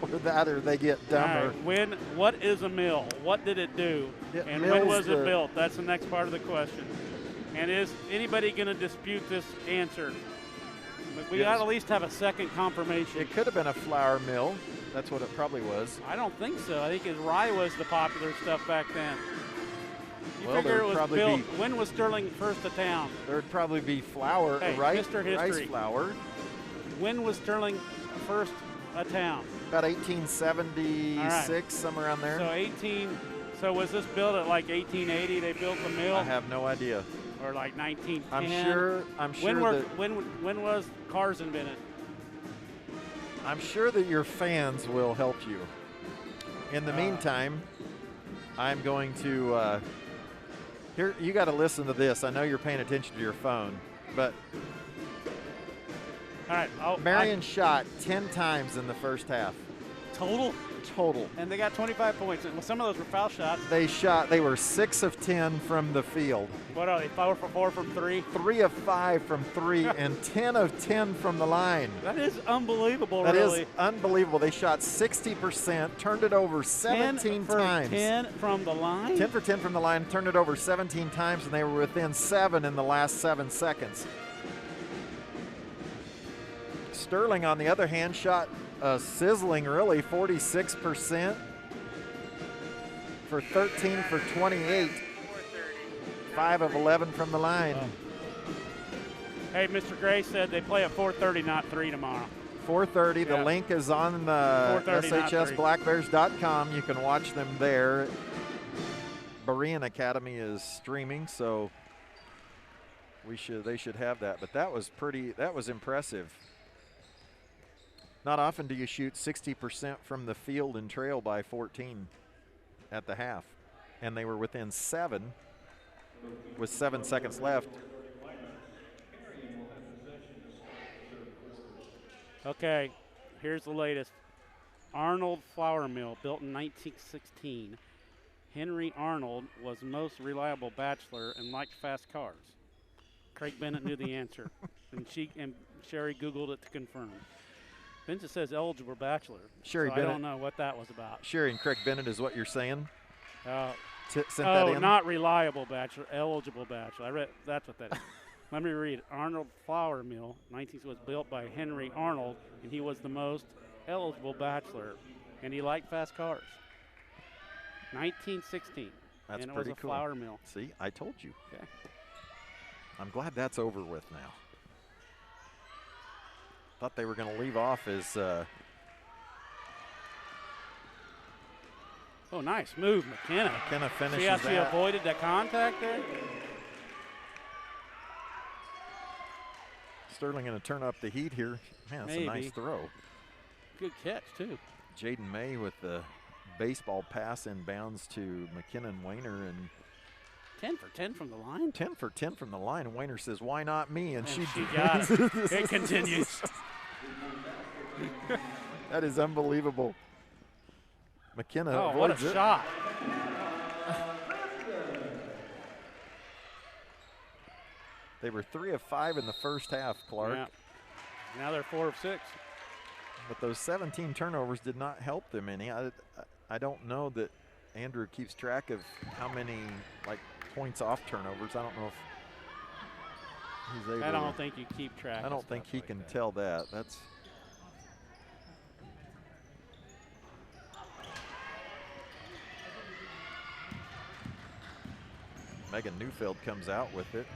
Or that, or they get dumber. Right. What is a mill? What did it do? And when was it built? That's the next part of the question. And is anybody going to dispute this answer? We got to at least have a second confirmation. It could have been a flour mill. That's what it probably was. I don't think so. I think rye was the popular stuff back then. You figure it was built. When was Sterling first to town? There would probably be flour, rice flour. When was Sterling first a town? About 1876, somewhere around there. So was this built at like 1880? They built the mill. I have no idea. Or like 1910. I'm sure. When was cars invented? I'm sure that your fans will help you. In the meantime, I'm going to. Here, you got to listen to this. I know you're paying attention to your phone, but. All right. Marion shot 10 times in the first half. Total? Total. And they got 25 points. And some of those were foul shots. They were 6 of 10 from the field. What are they, 4 for 4 from 3? 3 of 5 from 3 and 10 of 10 from the line. That is unbelievable, That is unbelievable. They shot 60%, turned it over 17 times. 10 from the line? 10 for 10 from the line, turned it over 17 times, and they were within 7 in the last 7 seconds. Sterling, on the other hand, shot sizzling, really, 46% for 13 for 28. 5 of 11 from the line. Oh. Hey, Mr. Gray said they play at 4:30, not 3 tomorrow. 4:30. The link is on shsblackbears.com. You can watch them there. Berean Academy is streaming, so they should have that. But that was impressive. Not often do you shoot 60% from the field and trail by 14 at the half. And they were within 7 with 7 seconds left. Okay, here's the latest. Arnold Flour Mill, built in 1916. Henry Arnold was the most reliable bachelor and liked fast cars. Craig Bennett knew the answer, and Sherry Googled it to confirm. Vincent says eligible bachelor. Sherry so Bennett. I don't know what that was about. Sherry and Craig Bennett is what you're saying? Sent that Oh, in? not reliable bachelor, eligible bachelor. That's what that is. Let me read. Arnold Flour Mill, 19 was built by Henry Arnold, and he was the most eligible bachelor, and he liked fast cars. 1916. That's and it pretty was a cool. flour mill. See, I told you. Okay. I'm glad that's over with now. Thought they were going to leave off as oh, nice move, McKenna. McKenna finishes See how she that. avoided that contact there? Sterling going to turn up the heat here. Man, that's a nice throw. Good catch, too. Jaden May with the baseball pass inbounds to McKinnon Weiner, and 10 for 10 from the line. 10 for 10 from the line. And Weiner says, "Why not me?" And she got it. It continues. That is unbelievable. McKenna avoids what a shot. They were 3 of 5 in the first half, Clark. Yeah. Now they're 4 of 6. But those 17 turnovers did not help them any. I don't know that Andrew keeps track of how many points off turnovers. I don't know if he's able. I don't think you keep track. I don't think he can tell that. That's Megan Neufeld comes out with it.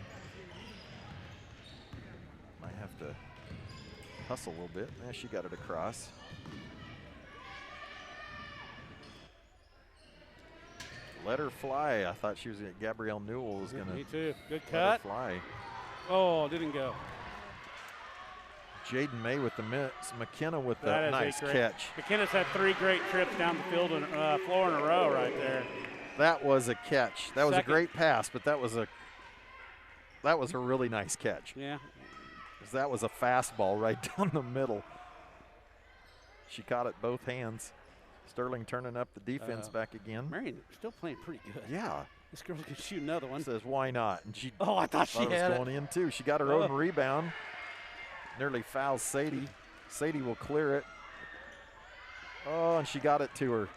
Might have to hustle a little bit. Yeah, she got it across. Let her fly. I thought Gabrielle Newell was going to. Me too. Good let her cut. fly. Oh, didn't go. Jaden May with the miss. McKenna with the nice catch. McKenna's had 3 great trips down the field and floor in a row right there. That was a catch. That was a great pass, but that was a really nice catch. Yeah. Because that was a fastball right down the middle. She caught it both hands. Sterling turning up the defense back again. Marion still playing pretty good. Yeah. This girl can shoot another one. Says, why not? And she I thought she had it was going in too. She got her own rebound. Nearly fouls Sadie. Sadie will clear it. Oh, and she got it to her.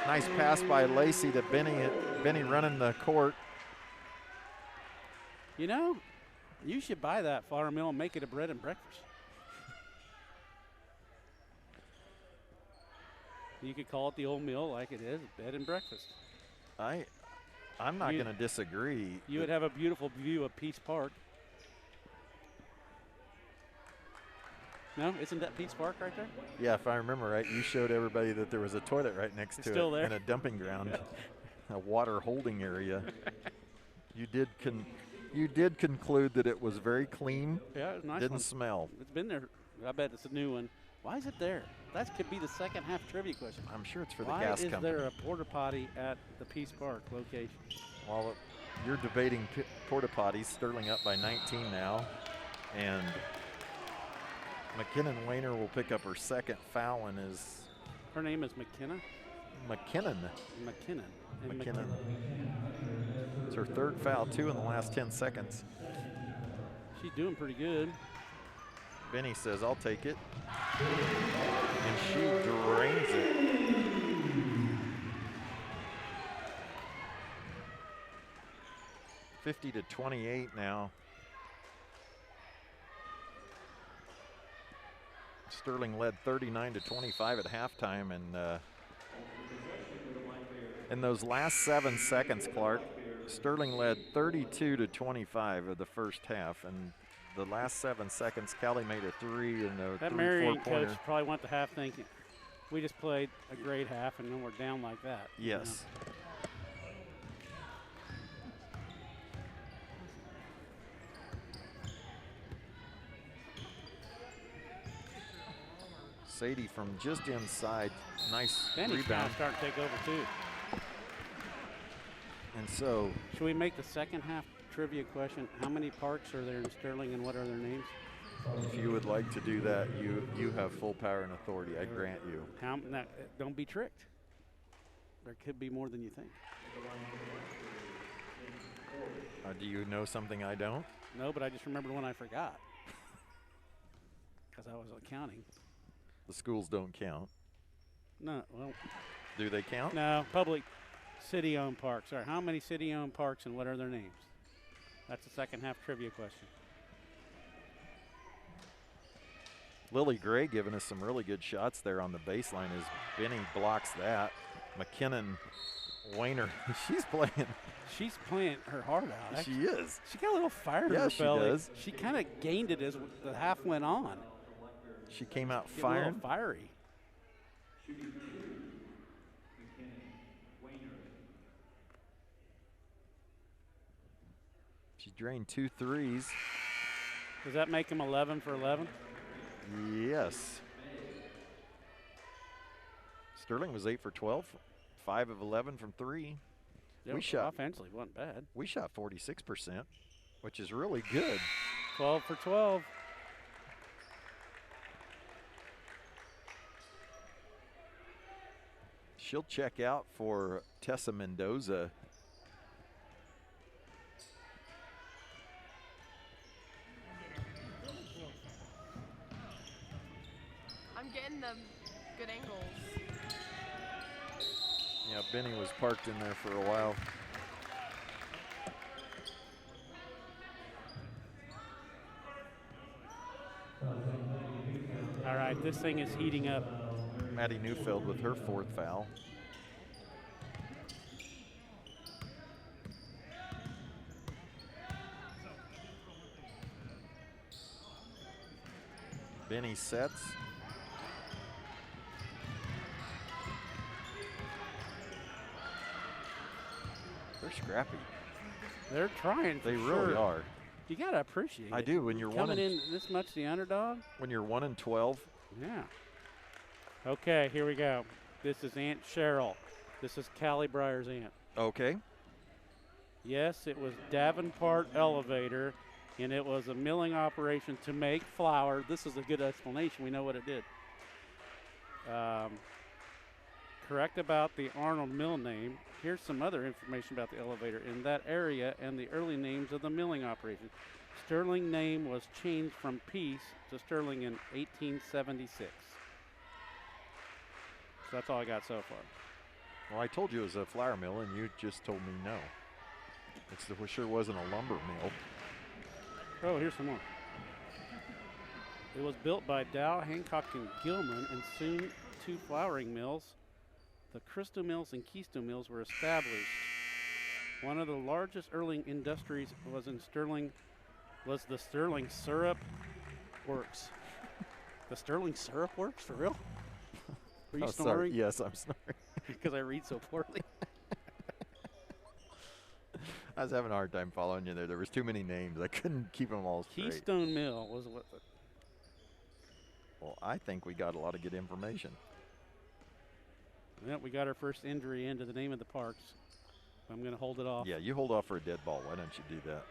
Nice pass by Lacey to Benny. Benny running the court. You know, you should buy that flour mill and make it a bread and breakfast. You could call it the old mill like it is, bed and breakfast. I'm not going to disagree. You would have a beautiful view of Peace Park. No, isn't that Peace Park right there? Yeah, if I remember right, you showed everybody that there was a toilet right next to still it there. and a dumping ground, a water holding area. You did conclude that it was very clean. Yeah, it was a nice. Didn't one. smell. It's been there. I bet it's a new one. Why is it there? That could be the second half trivia question. I'm sure it's for the gas company. Why is there a porta potty at the Peace Park location? Well, you're debating porta potties. Sterling up by 19 now, and McKinnon Weiner will pick up her second foul and is. Her name is McKenna? McKinnon. McKinnon. It's her third foul, 2 in the last 10 seconds. She's doing pretty good. Benny says, I'll take it. And she drains it. $50-28 now. Sterling led 39-25 at halftime, and in those last 7 seconds, Clark, Sterling led 32-25 of the first half, and the last 7 seconds, Callie made a 3 and a that 3-4 Marion pointer. coach probably went to half thinking, we just played a great half, and then we're down like that. Yes. You know? Sadie from just inside, nice Benny's rebound. starting to take over too. And so, should we make the second half trivia question? How many parks are there in Sterling, and what are their names? if you would like to do that, you have full power and authority. I grant you. Don't be tricked. There could be more than you think. Do you know something I don't? No, but I just remembered one I forgot because I was counting. The schools don't count. No, well. Do they count? No, public city-owned parks. All right, how many city-owned parks and what are their names? That's the second half trivia question. Lily Gray giving us some really good shots there on the baseline as Benny blocks that. McKinnon, Weiner, she's playing her heart out. She is. She got a little fire in her belly. She does. She kind of gained it as the half went on. She came out a little fiery. She drained 2 threes. Does that make him 11 for 11? Yes. Sterling was 8 for 12, 5 of 11 from 3. Yeah, we shot offensively, wasn't bad. We shot 46%, which is really good. 12 for 12. She'll check out for Tessa Mendoza. I'm getting the good angles. Yeah, Benny was parked in there for a while. All right, this thing is heating up. Maddie Neufeld with her 4th foul. Benny sets. They're scrappy. They're trying. They really are. You gotta appreciate it. I do. When you're coming in this much the underdog. When you're 1 and 12. Yeah. Okay, here we go. This is Aunt Cheryl. This is Callie Breyer's aunt. Okay. Yes, it was Davenport Elevator, and it was a milling operation to make flour. This is a good explanation. We know what it did. Correct about the Arnold Mill name. Here's some other information about the elevator in that area and the early names of the milling operation. Sterling name was changed from Peace to Sterling in 1876. So that's all I got so far. Well, I told you it was a flour mill, and you just told me no. It sure wasn't a lumber mill. Oh, here's some more. It was built by Dow, Hancock, and Gilman, and soon 2 flouring mills. The Crystal Mills and Keystone Mills were established. One of the largest early industries was in Sterling, was the Sterling Syrup Works. The Sterling Syrup Works, for real? Were you snoring? Sorry. Yes, I'm snoring. Because I read so poorly. I was having a hard time following you there. There was too many names. I couldn't keep them all straight. Keystone Mill was what? Well, I think we got a lot of good information. Yeah, we got our first injury into the name of the parks. I'm going to hold it off. Yeah, you hold off for a dead ball. Why don't you do that?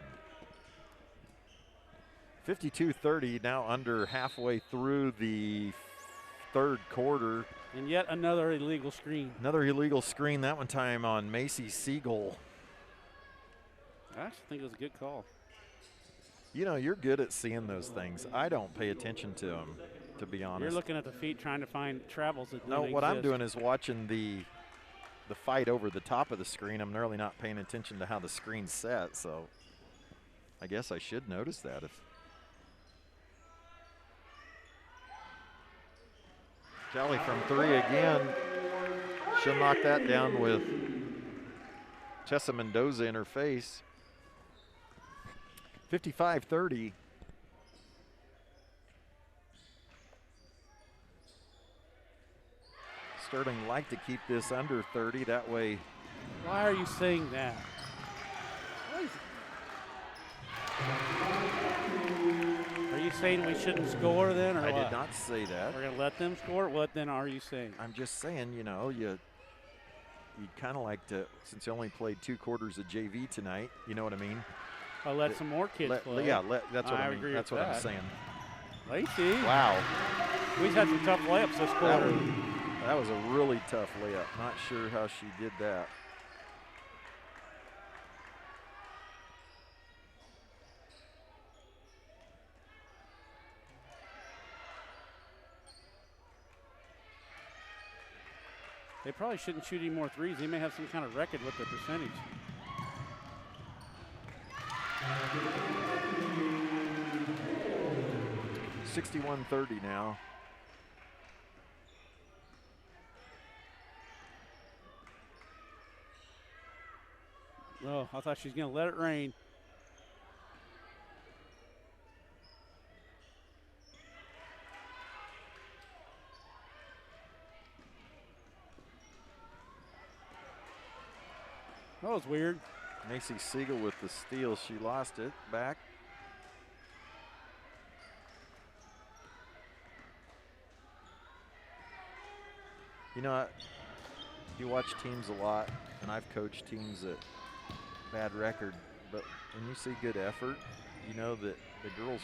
52-30, now under halfway through the 3rd quarter. And yet another illegal screen. Another illegal screen, that one time on Macy Siegel. I actually think it was a good call. You know, you're good at seeing those things. I don't pay attention to them, to be honest. You're looking at the feet trying to find travels that No, what I'm doing is watching the fight over the top of the screen. I'm really not paying attention to how the screen's set, so I guess I should notice that. Kelly from 3 again. She'll knock that down with Tessa Mendoza in her face. 55-30. Sterling like to keep this under 30. That way. Why are you saying that? Are you saying we shouldn't score then, or I what? did not say that. We're going to let them score? What then are you saying? I'm just saying, you know, you'd kind of like to, since you only played 2 quarters of JV tonight, you know what I mean? I'll let some more kids play. Yeah, that's what I mean. agree That's with what that. I'm saying. Lacey. Wow. We've had some tough layups this quarter. That was a really tough layup. Not sure how she did that. They probably shouldn't shoot any more threes. They may have some kind of record with their percentage. $61-30 now. Oh, I thought she was going to let it rain. That was weird. Macy Siegel with the steal. She lost it back. You know, you watch teams a lot, and I've coached teams that bad record, but when you see good effort, you know that the girls.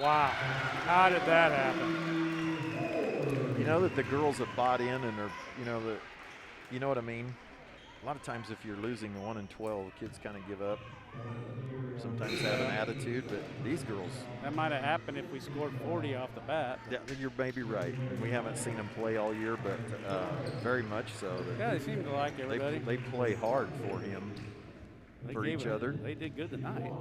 Wow, how did that happen? You know that the girls have bought in and are, you know what I mean? A lot of times if you're losing the 1 and 12, kids kind of give up. Sometimes have an attitude, but these girls. That might have happened if we scored 40 off the bat. Yeah, you're maybe right. We haven't seen them play all year, but very much so. Yeah, they seem to like everybody. They play hard for him, for each other. They did good tonight.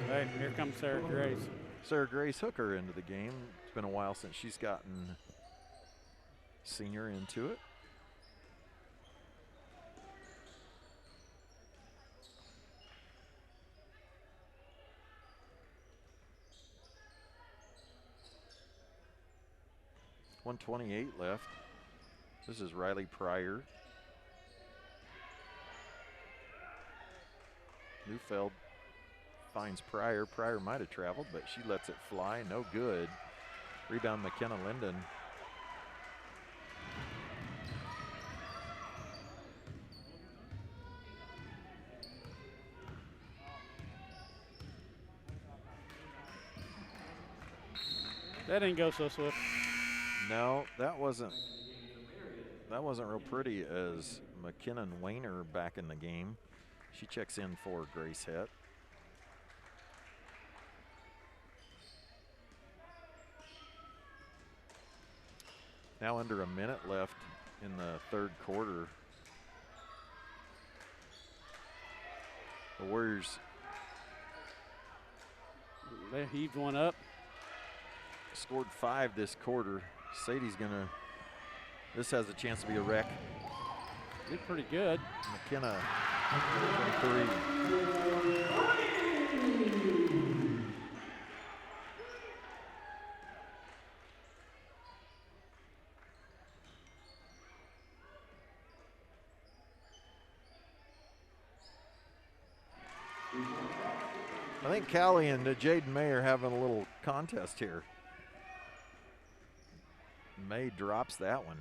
Hey, here comes Sarah Grace. Sarah Grace Hooker into the game. It's been a while since she's gotten senior into it. .128 left. This is Riley Pryor. Neufeld finds Pryor. Pryor might have traveled, but she lets it fly. No good. Rebound McKenna Linden. That didn't go so swift. No, that wasn't real pretty as McKinnon Wayner back in the game. She checks in for Grace Het. Now under a minute left in the third quarter. The Warriors. They heaved one up. Scored 5 this quarter. Sadie's gonna, this has a chance to be a wreck. Did pretty good. McKenna from 3. I think Callie and Jaden May are having a little contest here. May drops that one.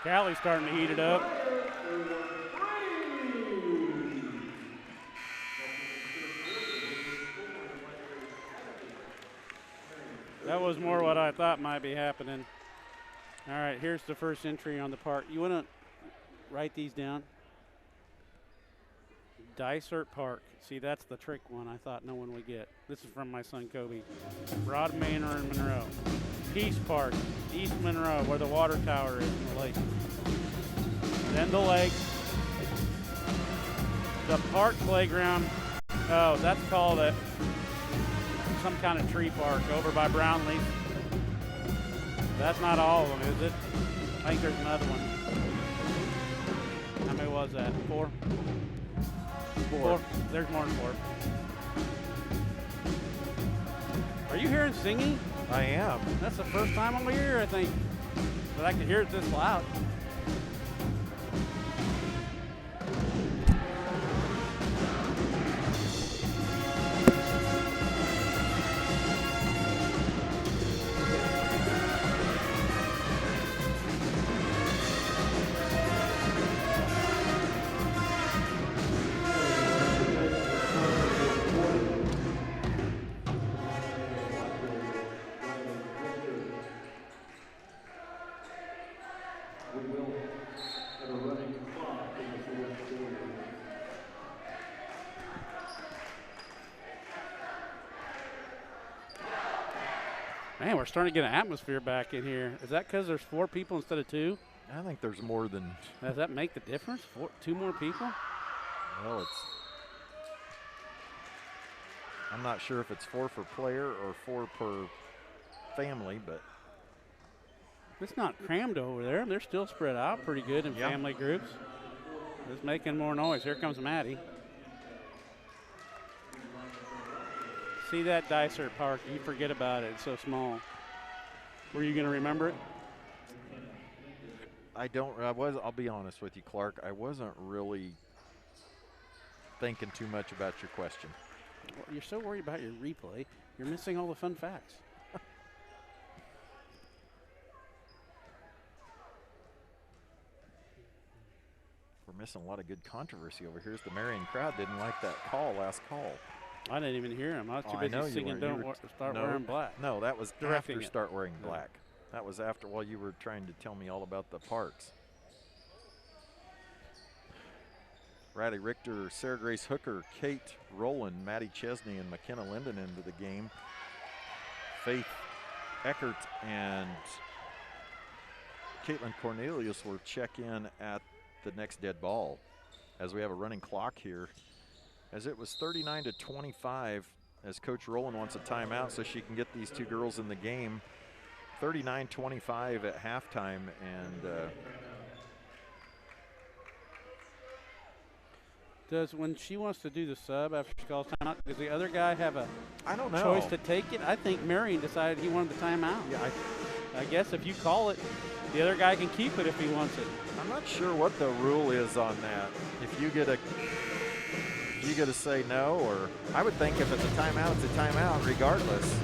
Callie's starting to heat it up. That was more what I thought might be happening. All right, here's the first entry on the park. You want to write these down? Dysart Park. See, that's the trick one I thought no one would get. This is from my son Kobe. Broad Manor in Monroe. Peace Park, East Monroe, where the water tower is in the lake. Then the lake. The park playground, oh, that's called some kind of tree park over by Brownlee. That's not all of them, is it? I think there's another one. How many was that? Four? Four. There's more than 4. Are you hearing singing? I am. That's the first time I'm here, I think, that I can hear it this loud. Man, we're starting to get an atmosphere back in here. Is that because there's 4 people instead of 2? I think there's more than. Does that make the difference? 2 more people? Well, I'm not sure if it's 4 per player or 4 per family, but. It's not crammed over there. They're still spread out pretty good in family groups. It's making more noise. Here comes Maddie. See that Dysart Park, you forget about it. It's so small. Were you going to remember it? I'll be honest with you, Clark. I wasn't really thinking too much about your question. Well, you're so worried about your replay. You're missing all the fun facts. We're missing a lot of good controversy over here. The Marion crowd didn't like that last call. I didn't even hear him. I was too busy singing Start Wearing Black. No, that was Directing after Start Wearing Black. That was after while you were trying to tell me all about the parks. Riley Richter, Sarah Grace Hooker, Kate Rowland, Maddie Chesney, and McKenna Linden into the game. Faith Eckert and Caitlin Cornelius will check in at the next dead ball as we have a running clock here. As it was 39-25, as Coach Rowland wants a timeout so she can get these 2 girls in the game. 39-25 at halftime, and when she wants to do the sub after she calls timeout, does the other guy have a choice to take it? I think Marion decided he wanted the timeout. Yeah, I guess if you call it, the other guy can keep it if he wants it. I'm not sure what the rule is on that. If you get to say no, or I would think if it's a timeout, it's a timeout regardless.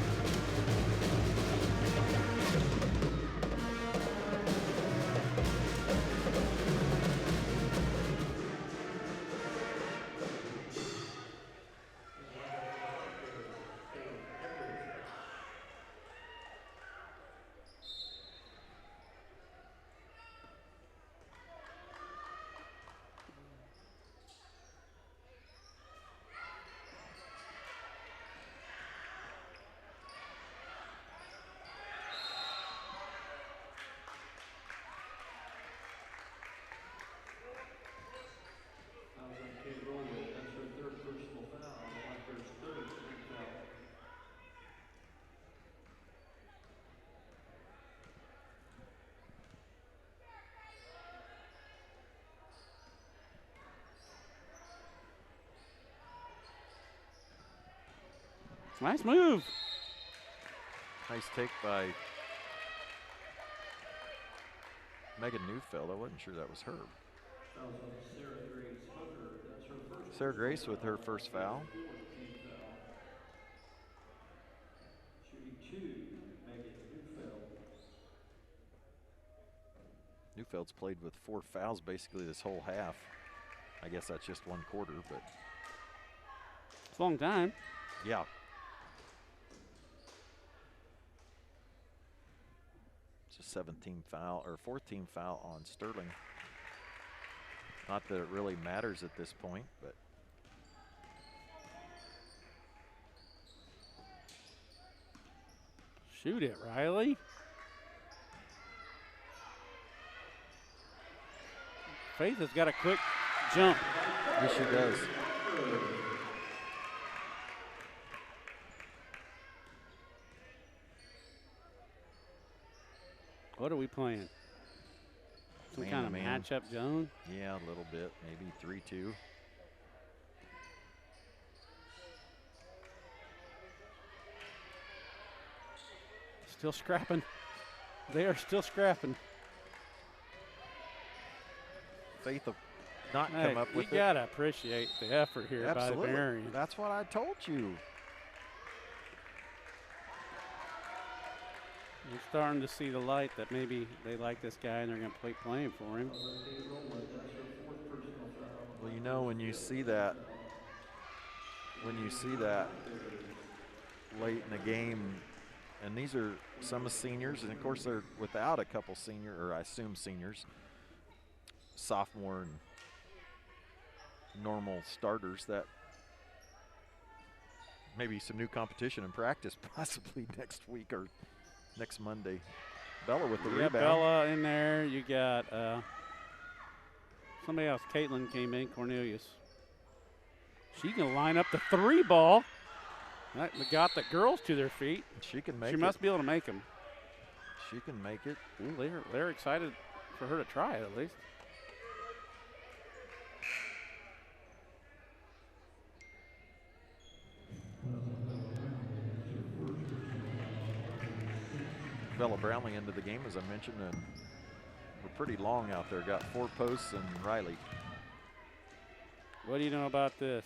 Nice move. Nice take by Megan Neufeld. I wasn't sure that was her. Sarah Grace with her first foul. Neufeld's played with 4 fouls basically this whole half. I guess that's just 1 quarter, but. It's a long time. Yeah. It's a 17 foul or 14 foul on Sterling. Not that it really matters at this point, but. Shoot it, Riley. Faith has got a quick jump. Yes, she does. What are we playing? Some kind of matchup zone? Yeah, a little bit. Maybe 3-2. Still scrapping. They are still scrapping. Faith of not come up with it. You got to appreciate the effort here by the Marion. That's what I told you. You're starting to see the light that maybe they like this guy and they're going to play playing for him. Well, you know, when you see that late in the game, and these are some seniors, and of course they're without a couple senior, or I assume seniors, sophomore and normal starters, that maybe some new competition and practice possibly next week or next Monday. Bella with the rebound. Bella in there. You got somebody else. Caitlin came in. Cornelius. She can line up the 3 ball. That got the girls to their feet. She can make it. She must be able to make them. She can make it. Ooh, they're excited for her to try it at least. Bella Brownlee into the game, as I mentioned, and we're pretty long out there. Got 4 posts and Riley. What do you know about this?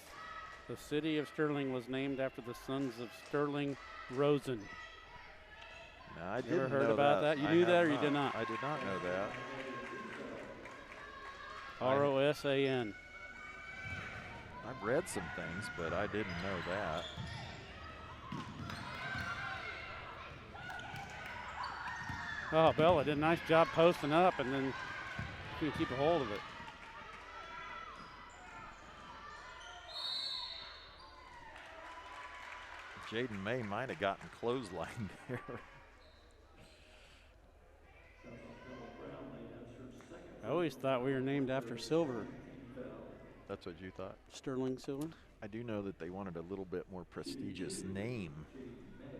The city of Sterling was named after the sons of Sterling Rosen. No, I didn't know heard about that. You knew that, or you did not? I did not know that. R-O-S-A-N. I've read some things, but I didn't know that. Oh, Bella did a nice job posting up, and then she can keep a hold of it. Jaden May might have gotten clotheslined there. I always thought we were named after silver. That's what you thought? Sterling silver. I do know that they wanted a little bit more prestigious name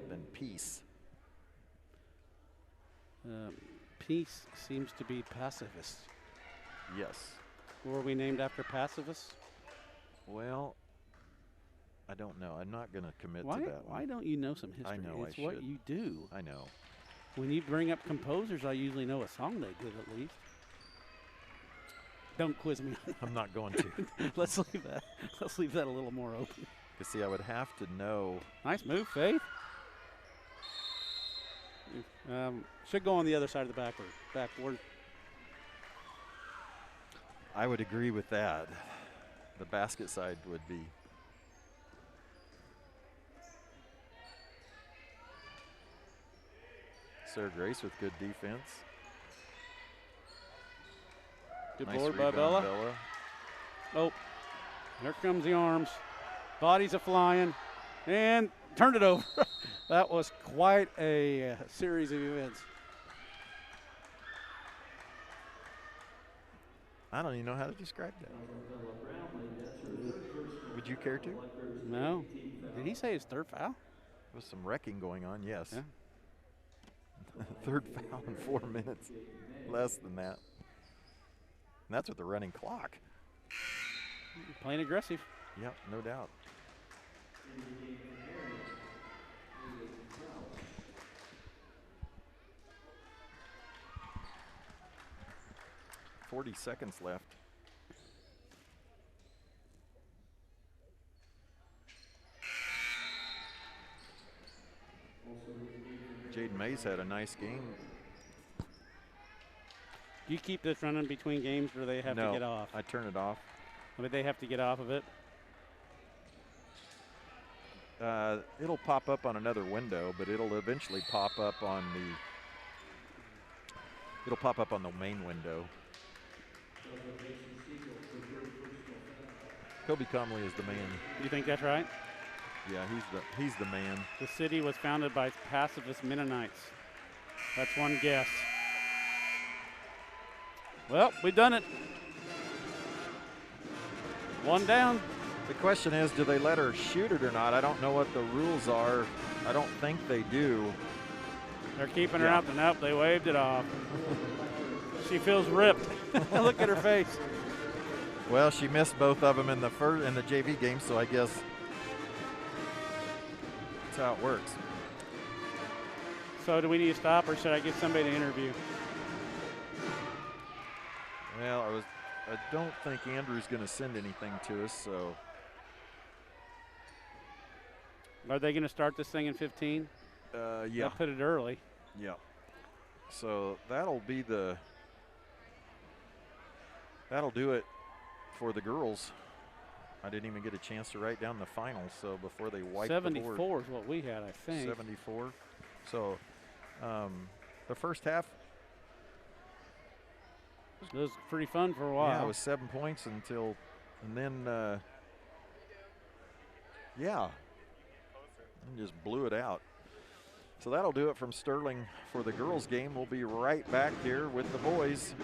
than Peace. Peace seems to be pacifist. Yes. Were we named after pacifists? Well, I don't know. I'm not going to commit to that one. Why don't you know some history? I know it's what you do. I know. When you bring up composers, I usually know a song they did at least. Don't quiz me. I'm not going to. Let's leave that. Let's leave that a little more open. Because see, I would have to know. Nice move, Faith. Should go on the other side of the backboard. I would agree with that. The basket side would be. Sarah Grace with good defense. Good nice board by Bella. Oh, here comes the arms. Bodies are flying. And turned it over. That was quite a series of events. I don't even know how to describe that. Would you care to? No. Did he say his third foul? There was some wrecking going on, yes. Yeah. Third foul in 4 minutes. Less than that. And that's with the running clock. Playing aggressive. Yep, no doubt. $40 seconds left. Jaden Mays had a nice game. Do you keep this running between games, or they have to get off? I turn it off. But they have to get off of it? It'll pop up on another window, but it'll eventually pop up on the. It'll pop up on the main window. Kobe Comley is the man. You think that's right? Yeah, he's the man. The city was founded by pacifist Mennonites. That's one guess. Well, we've done it. One down. The question is, do they let her shoot it or not? I don't know what the rules are. I don't think they do. They're keeping her out. Nope, they waved it off. She feels ripped. Look at her face. Well, she missed both of them in the JV game, so I guess that's how it works. So do we need to stop, or should I get somebody to interview? Well, I don't think Andrew's going to send anything to us, so. Are they going to start this thing in 15? Yeah. They'll put it early. Yeah. So that'll do it for the girls. I didn't even get a chance to write down the finals, so before they wiped the board. 74 is what we had, I think. 74. So the first half. It was pretty fun for a while. Yeah, it was 7 points and then and just blew it out. So that'll do it from Sterling for the girls game. We'll be right back here with the boys.